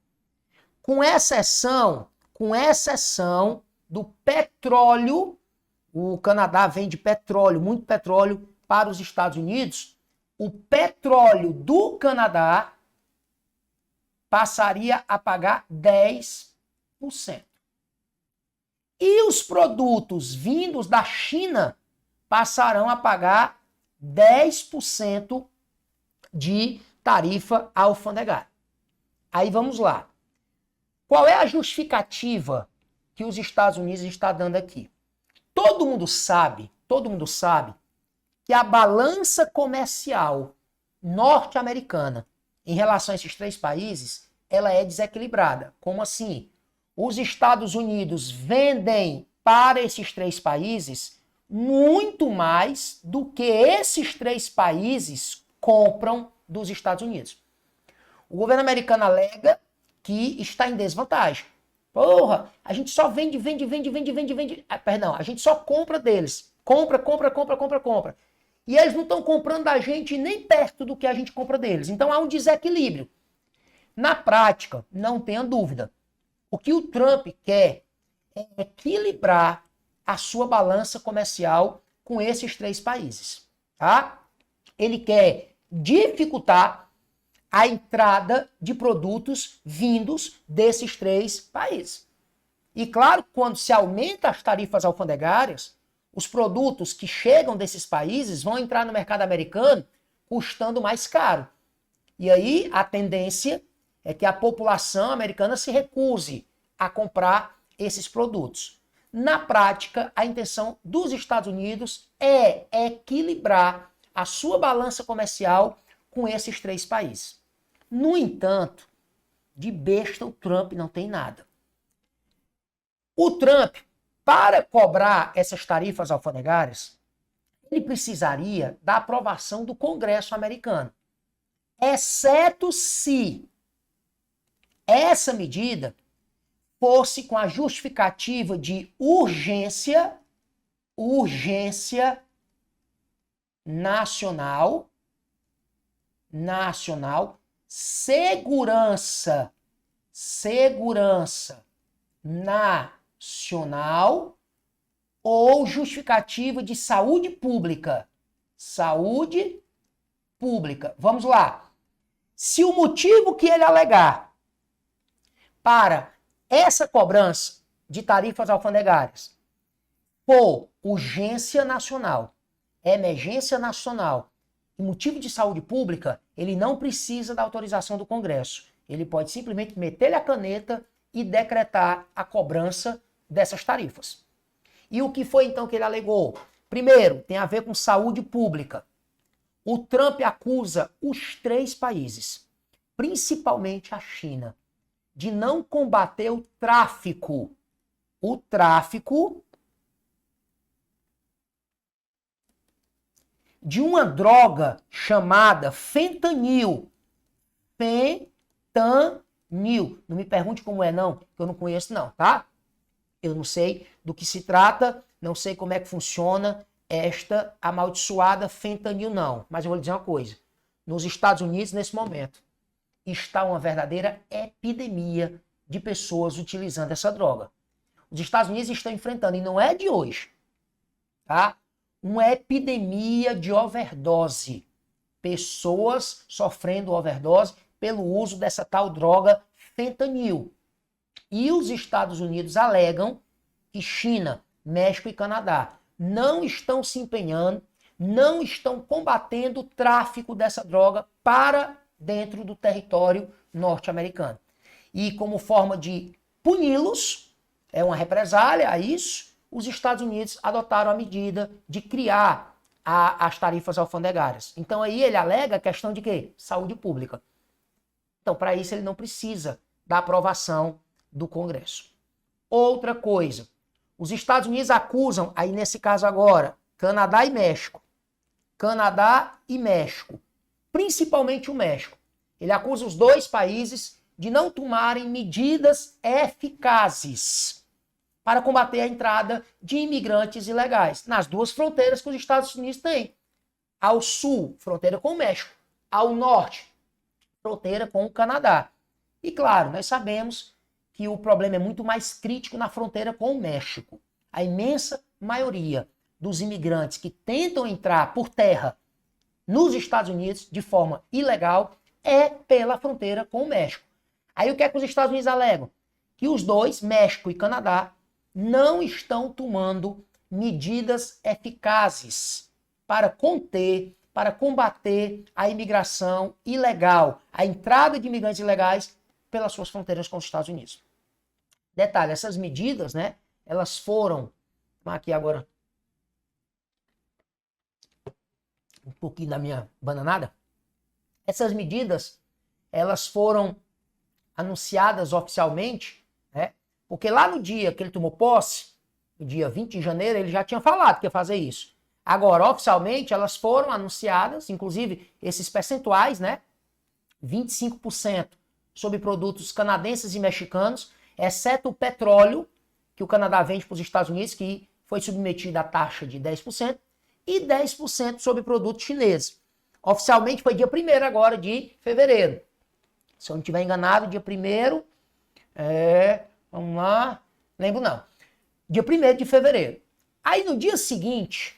Speaker 1: Com exceção do petróleo, o Canadá vende petróleo, muito petróleo para os Estados Unidos, o petróleo do Canadá passaria a pagar 10%. E os produtos vindos da China passarão a pagar 10% de tarifa alfandegária. Aí vamos lá. Qual é a justificativa que os Estados Unidos estão dando aqui? Todo mundo sabe que a balança comercial norte-americana em relação a esses 3 países, ela é desequilibrada. Como assim? Os Estados Unidos vendem para esses 3 países muito mais do que esses 3 países compram dos Estados Unidos. O governo americano alega que está em desvantagem. Porra, a gente só vende. Perdão, a gente só compra deles. Compra. E eles não estão comprando da gente nem perto do que a gente compra deles. Então há um desequilíbrio. Na prática, não tenha dúvida, o que o Trump quer é equilibrar a sua balança comercial com esses 3 países, tá? Ele quer dificultar a entrada de produtos vindos desses 3 países. E claro, quando se aumenta as tarifas alfandegárias, os produtos que chegam desses países vão entrar no mercado americano custando mais caro. E aí a tendência é que a população americana se recuse a comprar esses produtos. Na prática, a intenção dos Estados Unidos é equilibrar a sua balança comercial com esses 3 países. No entanto, de besta o Trump não tem nada. O Trump, para cobrar essas tarifas alfandegárias, ele precisaria da aprovação do Congresso americano, exceto se essa medida fosse com a justificativa de urgência nacional, segurança nacional ou justificativa de saúde pública. Saúde pública. Vamos lá. Se o motivo que ele alegar para essa cobrança de tarifas alfandegárias for urgência nacional, emergência nacional e motivo de saúde pública, ele não precisa da autorização do Congresso. Ele pode simplesmente meter-lhe a caneta e decretar a cobrança dessas tarifas. E o que foi então que ele alegou? Primeiro, tem a ver com saúde pública. O Trump acusa os 3 países, principalmente a China, de não combater o tráfico de uma droga chamada fentanil. Não me pergunte como é não, que eu não conheço não, tá? Eu não sei do que se trata, não sei como é que funciona esta amaldiçoada fentanil não. Mas eu vou lhe dizer uma coisa. Nos Estados Unidos, nesse momento, está uma verdadeira epidemia de pessoas utilizando essa droga. Os Estados Unidos estão enfrentando, e não é de hoje, tá? Uma epidemia de overdose. Pessoas sofrendo overdose pelo uso dessa tal droga fentanil. E os Estados Unidos alegam e China, México e Canadá não estão se empenhando, não estão combatendo o tráfico dessa droga para dentro do território norte-americano. E como forma de puni-los, é uma represália a isso, os Estados Unidos adotaram a medida de criar as tarifas alfandegárias. Então aí ele alega a questão de quê? Saúde pública. Então para isso ele não precisa da aprovação do Congresso. Outra coisa, os Estados Unidos acusam, aí nesse caso agora, Canadá e México. Canadá e México, principalmente o México. Ele acusa os dois países de não tomarem medidas eficazes para combater a entrada de imigrantes ilegais nas duas fronteiras que os Estados Unidos têm. Ao sul, fronteira com o México. Ao norte, fronteira com o Canadá. E claro, nós sabemos que o problema é muito mais crítico na fronteira com o México. A imensa maioria dos imigrantes que tentam entrar por terra nos Estados Unidos de forma ilegal é pela fronteira com o México. Aí o que é que os Estados Unidos alegam? Que os dois, México e Canadá, não estão tomando medidas eficazes para conter, para combater a imigração ilegal, a entrada de imigrantes ilegais pelas suas fronteiras com os Estados Unidos. Detalhe, essas medidas, né, elas foram, aqui agora, um pouquinho da minha bananada, essas medidas, elas foram anunciadas oficialmente, né, porque lá no dia que ele tomou posse, no dia 20 de janeiro, ele já tinha falado que ia fazer isso. Agora, oficialmente, elas foram anunciadas, inclusive esses percentuais, né, 25% sobre produtos canadenses e mexicanos, exceto o petróleo, que o Canadá vende para os Estados Unidos, que foi submetido à taxa de 10%, e 10% sobre produtos chineses. Oficialmente foi dia 1º agora de fevereiro. Se eu não estiver enganado, dia 1º, vamos lá, lembro não. Dia 1º de fevereiro. Aí no dia seguinte,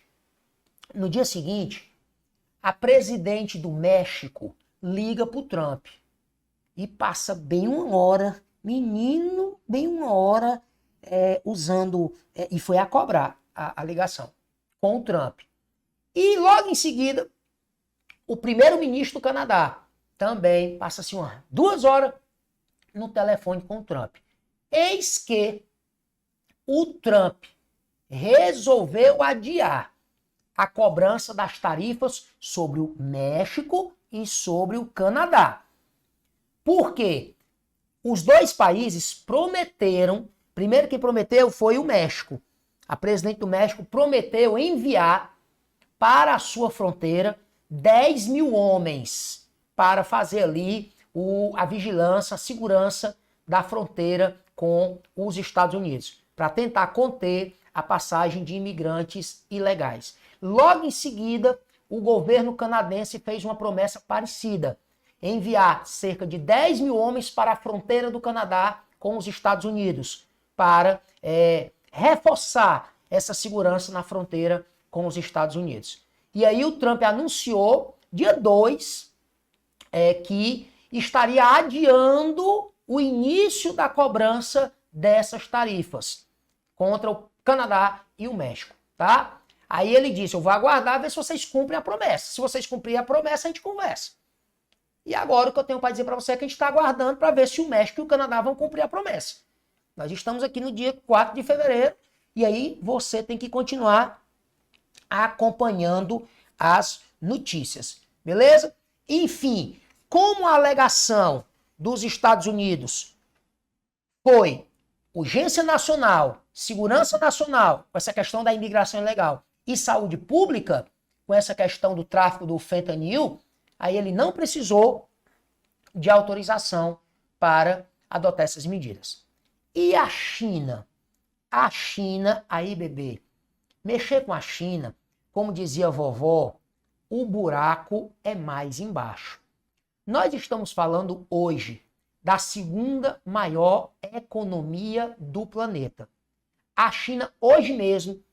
Speaker 1: a presidente do México liga pro Trump e passa bem uma hora, menino, bem uma hora usando, e foi a cobrar a ligação com o Trump. E logo em seguida, o primeiro-ministro do Canadá também passa-se umas 2 horas no telefone com o Trump. Eis que o Trump resolveu adiar a cobrança das tarifas sobre o México e sobre o Canadá. Por quê? Os dois países prometeram, primeiro que prometeu foi o México. A presidente do México prometeu enviar para a sua fronteira 10 mil homens para fazer ali a vigilância, a segurança da fronteira com os Estados Unidos, para tentar conter a passagem de imigrantes ilegais. Logo em seguida, o governo canadense fez uma promessa parecida, enviar cerca de 10 mil homens para a fronteira do Canadá com os Estados Unidos, para reforçar essa segurança na fronteira com os Estados Unidos. E aí o Trump anunciou, dia 2, que estaria adiando o início da cobrança dessas tarifas contra o Canadá e o México, tá? Aí ele disse, eu vou aguardar, ver se vocês cumprem a promessa. Se vocês cumprirem a promessa, a gente conversa. E agora o que eu tenho para dizer para você é que a gente está aguardando para ver se o México e o Canadá vão cumprir a promessa. Nós estamos aqui no dia 4 de fevereiro e aí você tem que continuar acompanhando as notícias, beleza? Enfim, como a alegação dos Estados Unidos foi urgência nacional, segurança nacional, com essa questão da imigração ilegal, e saúde pública, com essa questão do tráfico do fentanil, aí ele não precisou de autorização para adotar essas medidas. E a China? A China, aí bebê, mexer com a China, como dizia a vovó, o buraco é mais embaixo. Nós estamos falando hoje da segunda maior economia do planeta. A China hoje mesmo,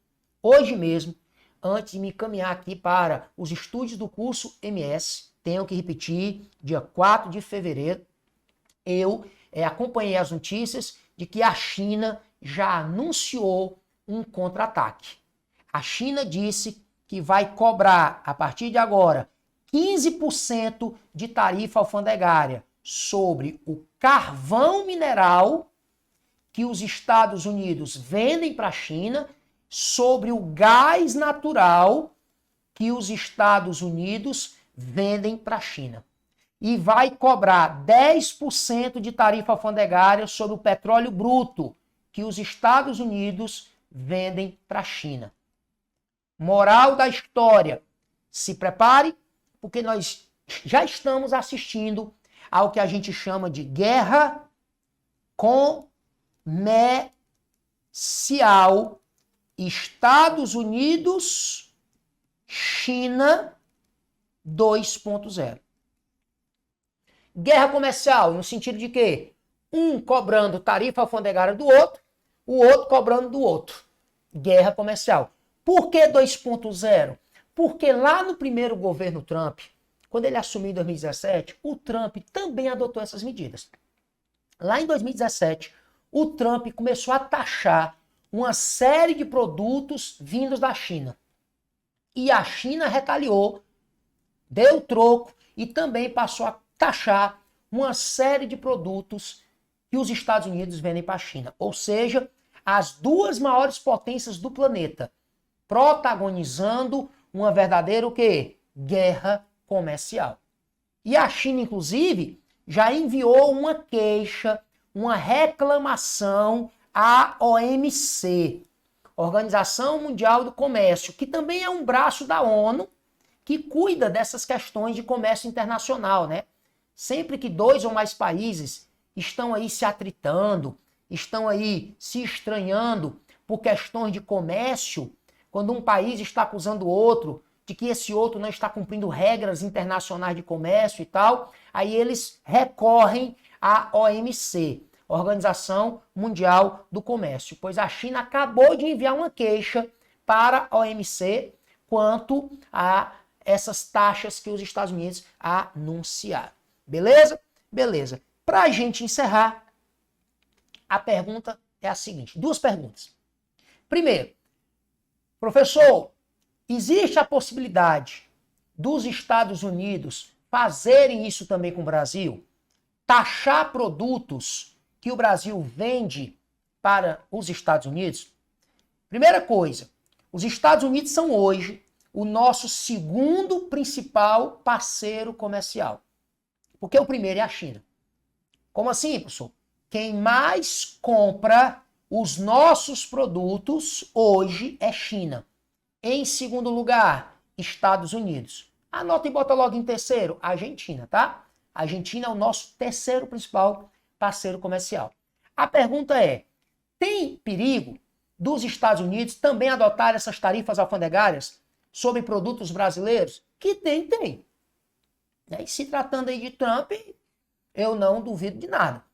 Speaker 1: antes de me caminhar aqui para os estúdios do curso MS, tenho que repetir, dia 4 de fevereiro, eu acompanhei as notícias de que a China já anunciou um contra-ataque. A China disse que vai cobrar, a partir de agora, 15% de tarifa alfandegária sobre o carvão mineral que os Estados Unidos vendem para a China, sobre o gás natural que os Estados Unidos vendem para a China. E vai cobrar 10% de tarifa alfandegária sobre o petróleo bruto que os Estados Unidos vendem para a China. Moral da história, se prepare, porque nós já estamos assistindo ao que a gente chama de guerra comercial Estados Unidos, China 2.0. Guerra comercial no sentido de quê? Um cobrando tarifa alfandegária do outro, o outro cobrando do outro. Guerra comercial. Por que 2.0? Porque lá no primeiro governo Trump, quando ele assumiu em 2017, o Trump também adotou essas medidas. Lá em 2017, o Trump começou a taxar uma série de produtos vindos da China. E a China retaliou, deu troco e também passou a taxar uma série de produtos que os Estados Unidos vendem para a China. Ou seja, as duas maiores potências do planeta protagonizando uma verdadeira o quê? Guerra comercial. E a China, inclusive, já enviou uma queixa, uma reclamação à OMC, Organização Mundial do Comércio, que também é um braço da ONU que cuida dessas questões de comércio internacional, né? Sempre que dois ou mais países estão aí se atritando, estão aí se estranhando por questões de comércio, quando um país está acusando o outro de que esse outro não está cumprindo regras internacionais de comércio e tal, aí eles recorrem à OMC, Organização Mundial do Comércio, pois a China acabou de enviar uma queixa para a OMC quanto a essas taxas que os Estados Unidos anunciaram. Beleza? Beleza. Para a gente encerrar, a pergunta é a seguinte, duas perguntas. Primeiro, professor, existe a possibilidade dos Estados Unidos fazerem isso também com o Brasil? Taxar produtos que o Brasil vende para os Estados Unidos? Primeira coisa, os Estados Unidos são hoje o nosso segundo principal parceiro comercial. Porque o primeiro é a China. Como assim, professor? Quem mais compra os nossos produtos hoje é China. Em segundo lugar, Estados Unidos. Anota e bota logo em terceiro, Argentina, tá? A Argentina é o nosso terceiro principal parceiro comercial. A pergunta é, tem perigo dos Estados Unidos também adotar essas tarifas alfandegárias sobre produtos brasileiros? Que tem. E se tratando aí de Trump, eu não duvido de nada.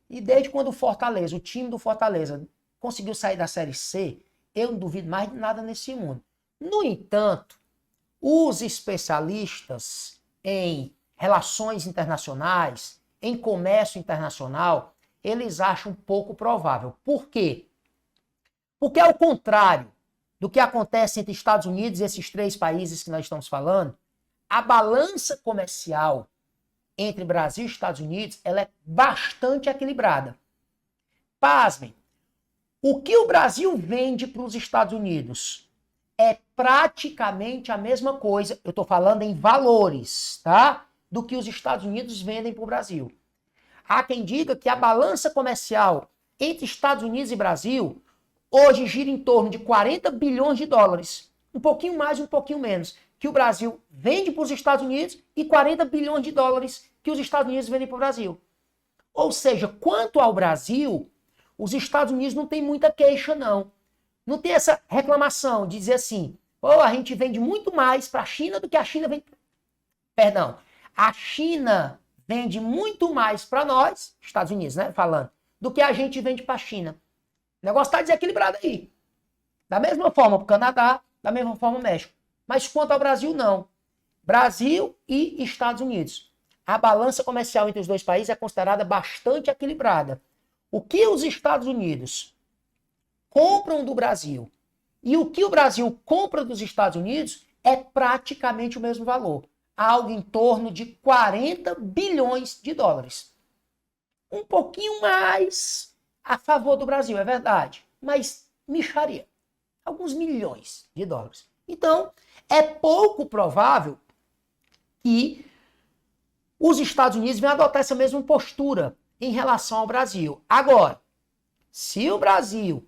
Speaker 1: E desde quando o time do Fortaleza, conseguiu sair da Série C, eu não duvido mais de nada nesse mundo. No entanto, os especialistas em relações internacionais, em comércio internacional, eles acham pouco provável. Por quê? Porque ao contrário do que acontece entre Estados Unidos e esses três países que nós estamos falando, a balança comercial entre Brasil e Estados Unidos, ela é bastante equilibrada. Pasmem, o que o Brasil vende para os Estados Unidos é praticamente a mesma coisa, eu estou falando em valores, tá? Do que os Estados Unidos vendem para o Brasil. Há quem diga que a balança comercial entre Estados Unidos e Brasil hoje gira em torno de 40 bilhões de dólares. Um pouquinho mais, um pouquinho menos. Que o Brasil vende para os Estados Unidos e 40 bilhões de dólares que os Estados Unidos vendem para o Brasil. Ou seja, quanto ao Brasil, os Estados Unidos não tem muita queixa, não. Não tem essa reclamação de dizer assim, a gente vende muito mais para a China do que a China vende... Perdão, a China vende muito mais para nós, Estados Unidos, né, falando, do que a gente vende para a China. O negócio está desequilibrado aí. Da mesma forma para o Canadá, da mesma forma o México. Mas quanto ao Brasil, não. Brasil e Estados Unidos. A balança comercial entre os dois países é considerada bastante equilibrada. O que os Estados Unidos compram do Brasil e o que o Brasil compra dos Estados Unidos é praticamente o mesmo valor. Algo em torno de 40 bilhões de dólares. Um pouquinho mais a favor do Brasil, é verdade, mas mixaria. Alguns milhões de dólares. Então, é pouco provável que os Estados Unidos venham adotar essa mesma postura em relação ao Brasil. Agora, se o Brasil,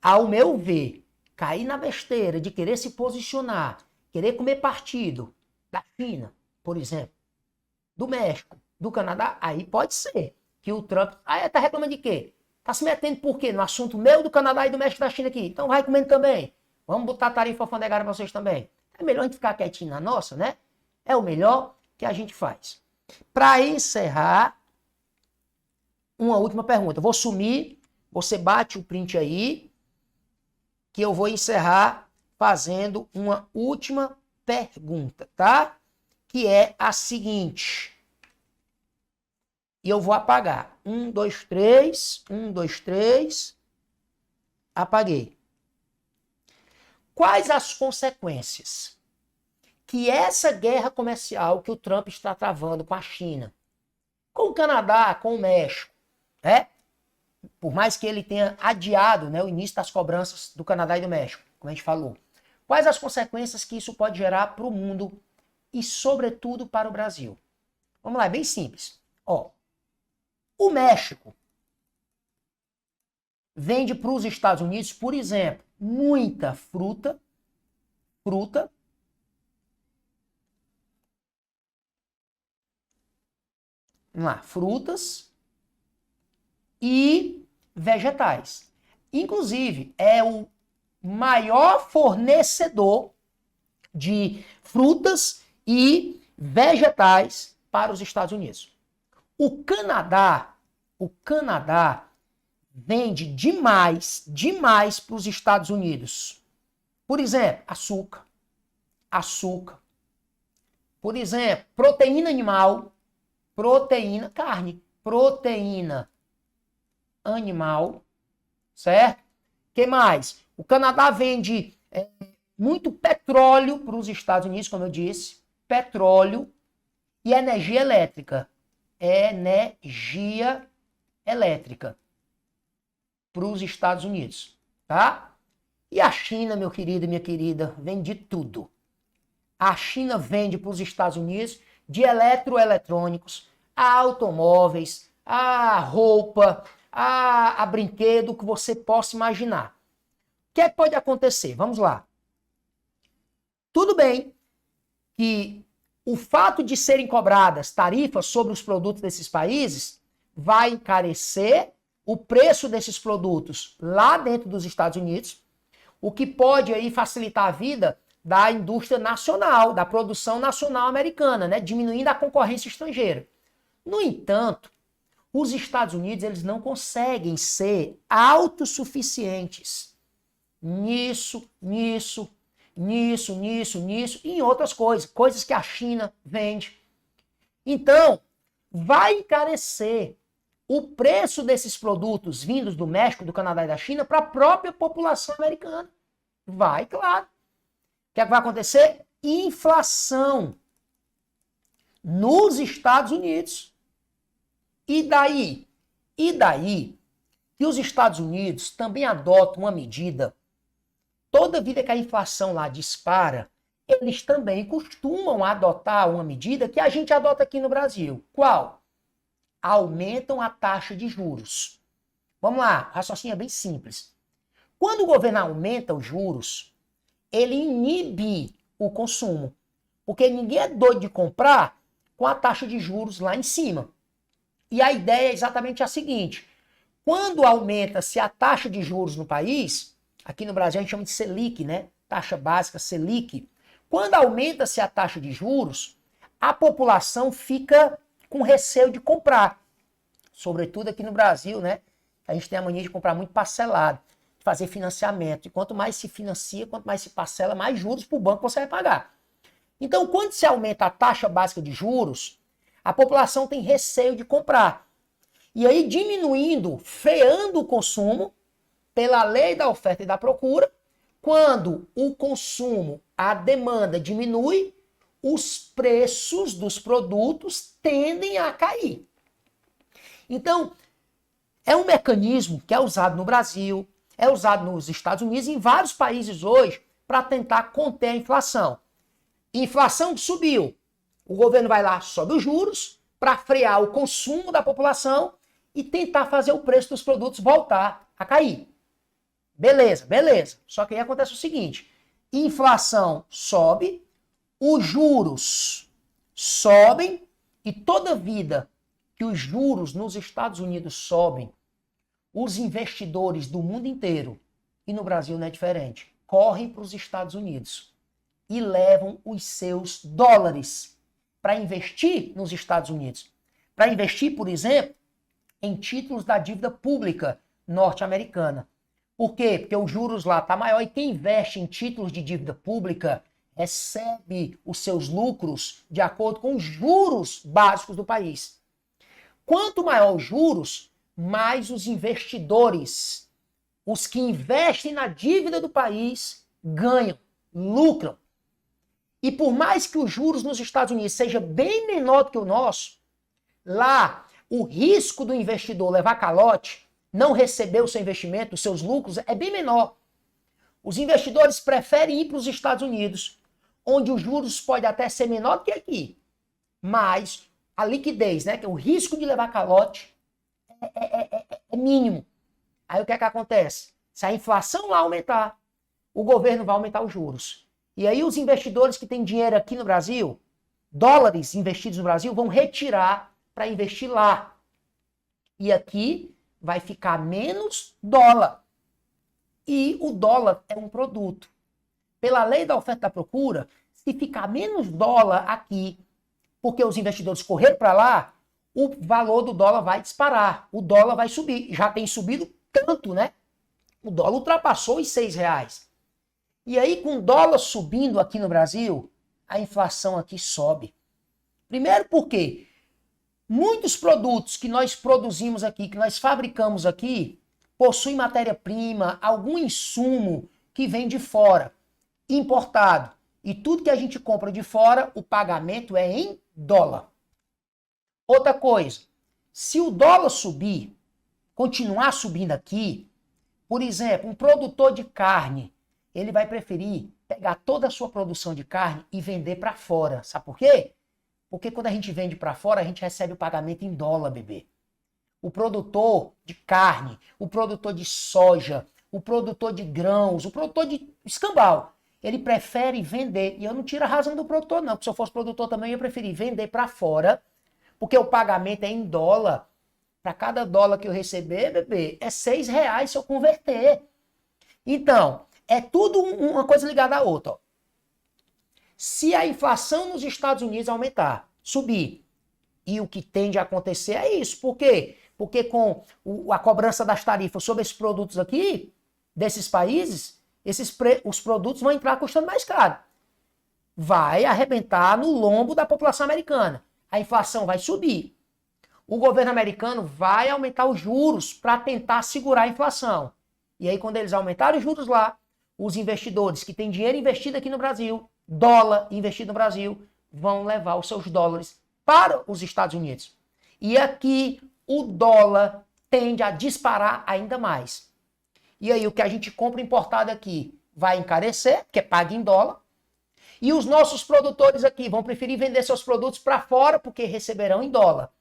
Speaker 1: ao meu ver, cair na besteira de querer se posicionar, querer comer partido da China, por exemplo, do México, do Canadá, aí pode ser que o Trump... tá reclamando de quê? Tá se metendo por quê? No assunto meu, do Canadá e do México, da China aqui. Então vai comendo também. Vamos botar tarifa alfandegária pra vocês também. É melhor a gente ficar quietinho na nossa, né? É o melhor que a gente faz. Para encerrar, uma última pergunta. Eu vou sumir, você bate o print aí, que eu vou encerrar fazendo uma última pergunta, tá? Que é a seguinte. E eu vou apagar. 1, 2, 3. 1, 2, 3. Apaguei. Quais as consequências que essa guerra comercial que o Trump está travando com a China, com o Canadá, com o México, né? Por mais que ele tenha adiado, né, o início das cobranças do Canadá e do México, como a gente falou. Quais as consequências que isso pode gerar para o mundo e, sobretudo, para o Brasil? Vamos lá, é bem simples. Ó, o México vende para os Estados Unidos, por exemplo, muita fruta, vamos lá, frutas e vegetais. Inclusive, é o maior fornecedor de frutas e vegetais para os Estados Unidos. O Canadá vende demais para os Estados Unidos. Por exemplo, açúcar. Por exemplo, proteína animal, carne, proteína animal, certo? O que mais? O Canadá vende muito petróleo para os Estados Unidos, como eu disse, petróleo e energia elétrica. Energia elétrica para os Estados Unidos, tá? E a China, meu querido e minha querida, vende tudo. A China vende para os Estados Unidos de eletroeletrônicos, a automóveis, a roupa, a brinquedo que você possa imaginar. O que é que pode acontecer? Vamos lá. Tudo bem que o fato de serem cobradas tarifas sobre os produtos desses países vai encarecer o preço desses produtos lá dentro dos Estados Unidos, o que pode aí facilitar a vida da indústria nacional, da produção nacional americana, né? Diminuindo a concorrência estrangeira. No entanto, os Estados Unidos eles não conseguem ser autossuficientes nisso e em outras coisas que a China vende. Então, vai encarecer o preço desses produtos vindos do México, do Canadá e da China para a própria população americana. Vai, claro. O que é que vai acontecer? Inflação nos Estados Unidos. E daí que os Estados Unidos também adotam uma medida. Toda vida que a inflação lá dispara, eles também costumam adotar uma medida que a gente adota aqui no Brasil. Qual? Aumentam a taxa de juros. Vamos lá, o raciocínio é bem simples. Quando o governo aumenta os juros, ele inibe o consumo. Porque ninguém é doido de comprar com a taxa de juros lá em cima. E a ideia é exatamente a seguinte. Quando aumenta-se a taxa de juros no país, aqui no Brasil a gente chama de Selic, né? Taxa básica, Selic. Quando aumenta-se a taxa de juros, a população fica com receio de comprar. Sobretudo aqui no Brasil, né? A gente tem a mania de comprar muito parcelado, de fazer financiamento. E quanto mais se financia, quanto mais se parcela, mais juros para o banco você vai pagar. Então, quando se aumenta a taxa básica de juros, a população tem receio de comprar. E aí diminuindo, freando o consumo pela lei da oferta e da procura. Quando o consumo, a demanda diminui, os preços dos produtos tendem a cair. Então, é um mecanismo que é usado no Brasil, é usado nos Estados Unidos e em vários países hoje para tentar conter a inflação. Inflação subiu, o governo vai lá, sobe os juros para frear o consumo da população e tentar fazer o preço dos produtos voltar a cair. Beleza, beleza. Só que aí acontece o seguinte, inflação sobe, os juros sobem e toda vida que os juros nos Estados Unidos sobem, os investidores do mundo inteiro, e no Brasil não é diferente, correm para os Estados Unidos e levam os seus dólares para investir nos Estados Unidos. Para investir, por exemplo, em títulos da dívida pública norte-americana. Por quê? Porque os juros lá estão maior e quem investe em títulos de dívida pública recebe os seus lucros de acordo com os juros básicos do país. Quanto maior os juros, mais os investidores, os que investem na dívida do país, ganham, lucram. E por mais que os juros nos Estados Unidos seja bem menor do que o nosso, lá o risco do investidor levar calote, não receber o seu investimento, os seus lucros, é bem menor. Os investidores preferem ir para os Estados Unidos, onde os juros podem até ser menor do que aqui, mas a liquidez, né, que é o risco de levar calote, é mínimo. Aí o que é que acontece? Se a inflação lá aumentar, o governo vai aumentar os juros. E aí os investidores que têm dinheiro aqui no Brasil, dólares investidos no Brasil, vão retirar para investir lá. E aqui vai ficar menos dólar. E o dólar é um produto. Pela lei da oferta e da procura, se ficar menos dólar aqui, porque os investidores correram para lá, o valor do dólar vai disparar. O dólar vai subir. Já tem subido tanto, né? O dólar ultrapassou os R$6. E aí, com o dólar subindo aqui no Brasil, a inflação aqui sobe. Primeiro porque muitos produtos que nós produzimos aqui, que nós fabricamos aqui, possuem matéria-prima, algum insumo que vem de fora, importado. E tudo que a gente compra de fora, o pagamento é em dólar. Outra coisa, se o dólar subir, continuar subindo aqui, por exemplo, um produtor de carne, ele vai preferir pegar toda a sua produção de carne e vender para fora. Sabe por quê? Porque quando a gente vende para fora, a gente recebe o pagamento em dólar, bebê. O produtor de carne, o produtor de soja, o produtor de grãos, o produtor de escambau, ele prefere vender. E eu não tiro a razão do produtor, não. Porque se eu fosse produtor também, eu ia preferir vender para fora, porque o pagamento é em dólar. Para cada dólar que eu receber, bebê, é R$6 se eu converter. Então, é tudo uma coisa ligada à outra. Ó. Se a inflação nos Estados Unidos aumentar, subir, e o que tende a acontecer é isso. Por quê? Porque com a cobrança das tarifas sobre esses produtos aqui, desses países, os produtos vão entrar custando mais caro. Vai arrebentar no lombo da população americana. A inflação vai subir. O governo americano vai aumentar os juros para tentar segurar a inflação. E aí, quando eles aumentarem os juros lá, os investidores que têm dinheiro investido aqui no Brasil, dólar investido no Brasil, vão levar os seus dólares para os Estados Unidos. E aqui o dólar tende a disparar ainda mais. E aí o que a gente compra importado aqui vai encarecer, porque paga em dólar. E os nossos produtores aqui vão preferir vender seus produtos para fora, porque receberão em dólar.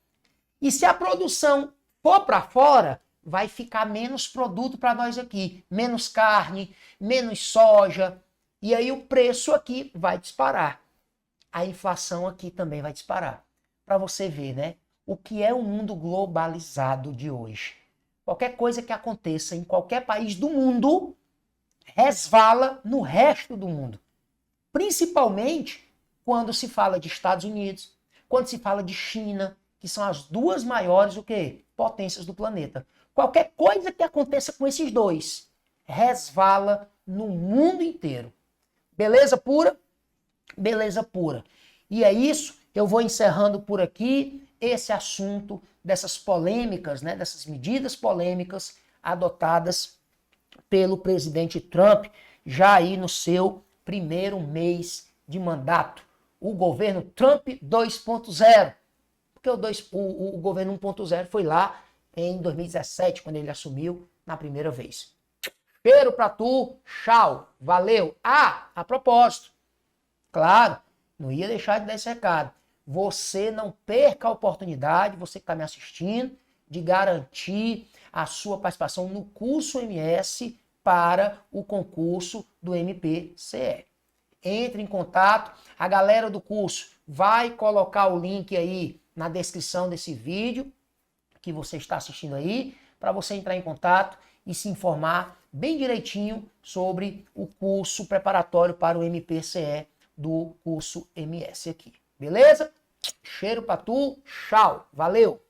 Speaker 1: E se a produção for para fora, vai ficar menos produto para nós aqui. Menos carne, menos soja. E aí o preço aqui vai disparar. A inflação aqui também vai disparar. Para você ver, né? O que é o mundo globalizado de hoje. Qualquer coisa que aconteça em qualquer país do mundo resvala no resto do mundo. Principalmente quando se fala de Estados Unidos, quando se fala de China, que são as duas maiores potências do planeta. Qualquer coisa que aconteça com esses dois resvala no mundo inteiro. Beleza pura? Beleza pura. E é isso, eu vou encerrando por aqui esse assunto dessas polêmicas, né, dessas medidas polêmicas adotadas pelo presidente Trump, já aí no seu primeiro mês de mandato. O governo Trump 2.0, porque o governo 1.0 foi lá em 2017, quando ele assumiu na primeira vez. Cheiro pra tu, tchau, valeu. Ah, a propósito, claro, não ia deixar de dar esse recado. Você não perca a oportunidade, você que está me assistindo, de garantir a sua participação no curso MS para o concurso do MPCE. Entre em contato, a galera do curso vai colocar o link aí na descrição desse vídeo que você está assistindo aí, para você entrar em contato e se informar bem direitinho sobre o curso preparatório para o MPCE do curso MS aqui. Beleza? Cheiro pra tu, tchau, valeu!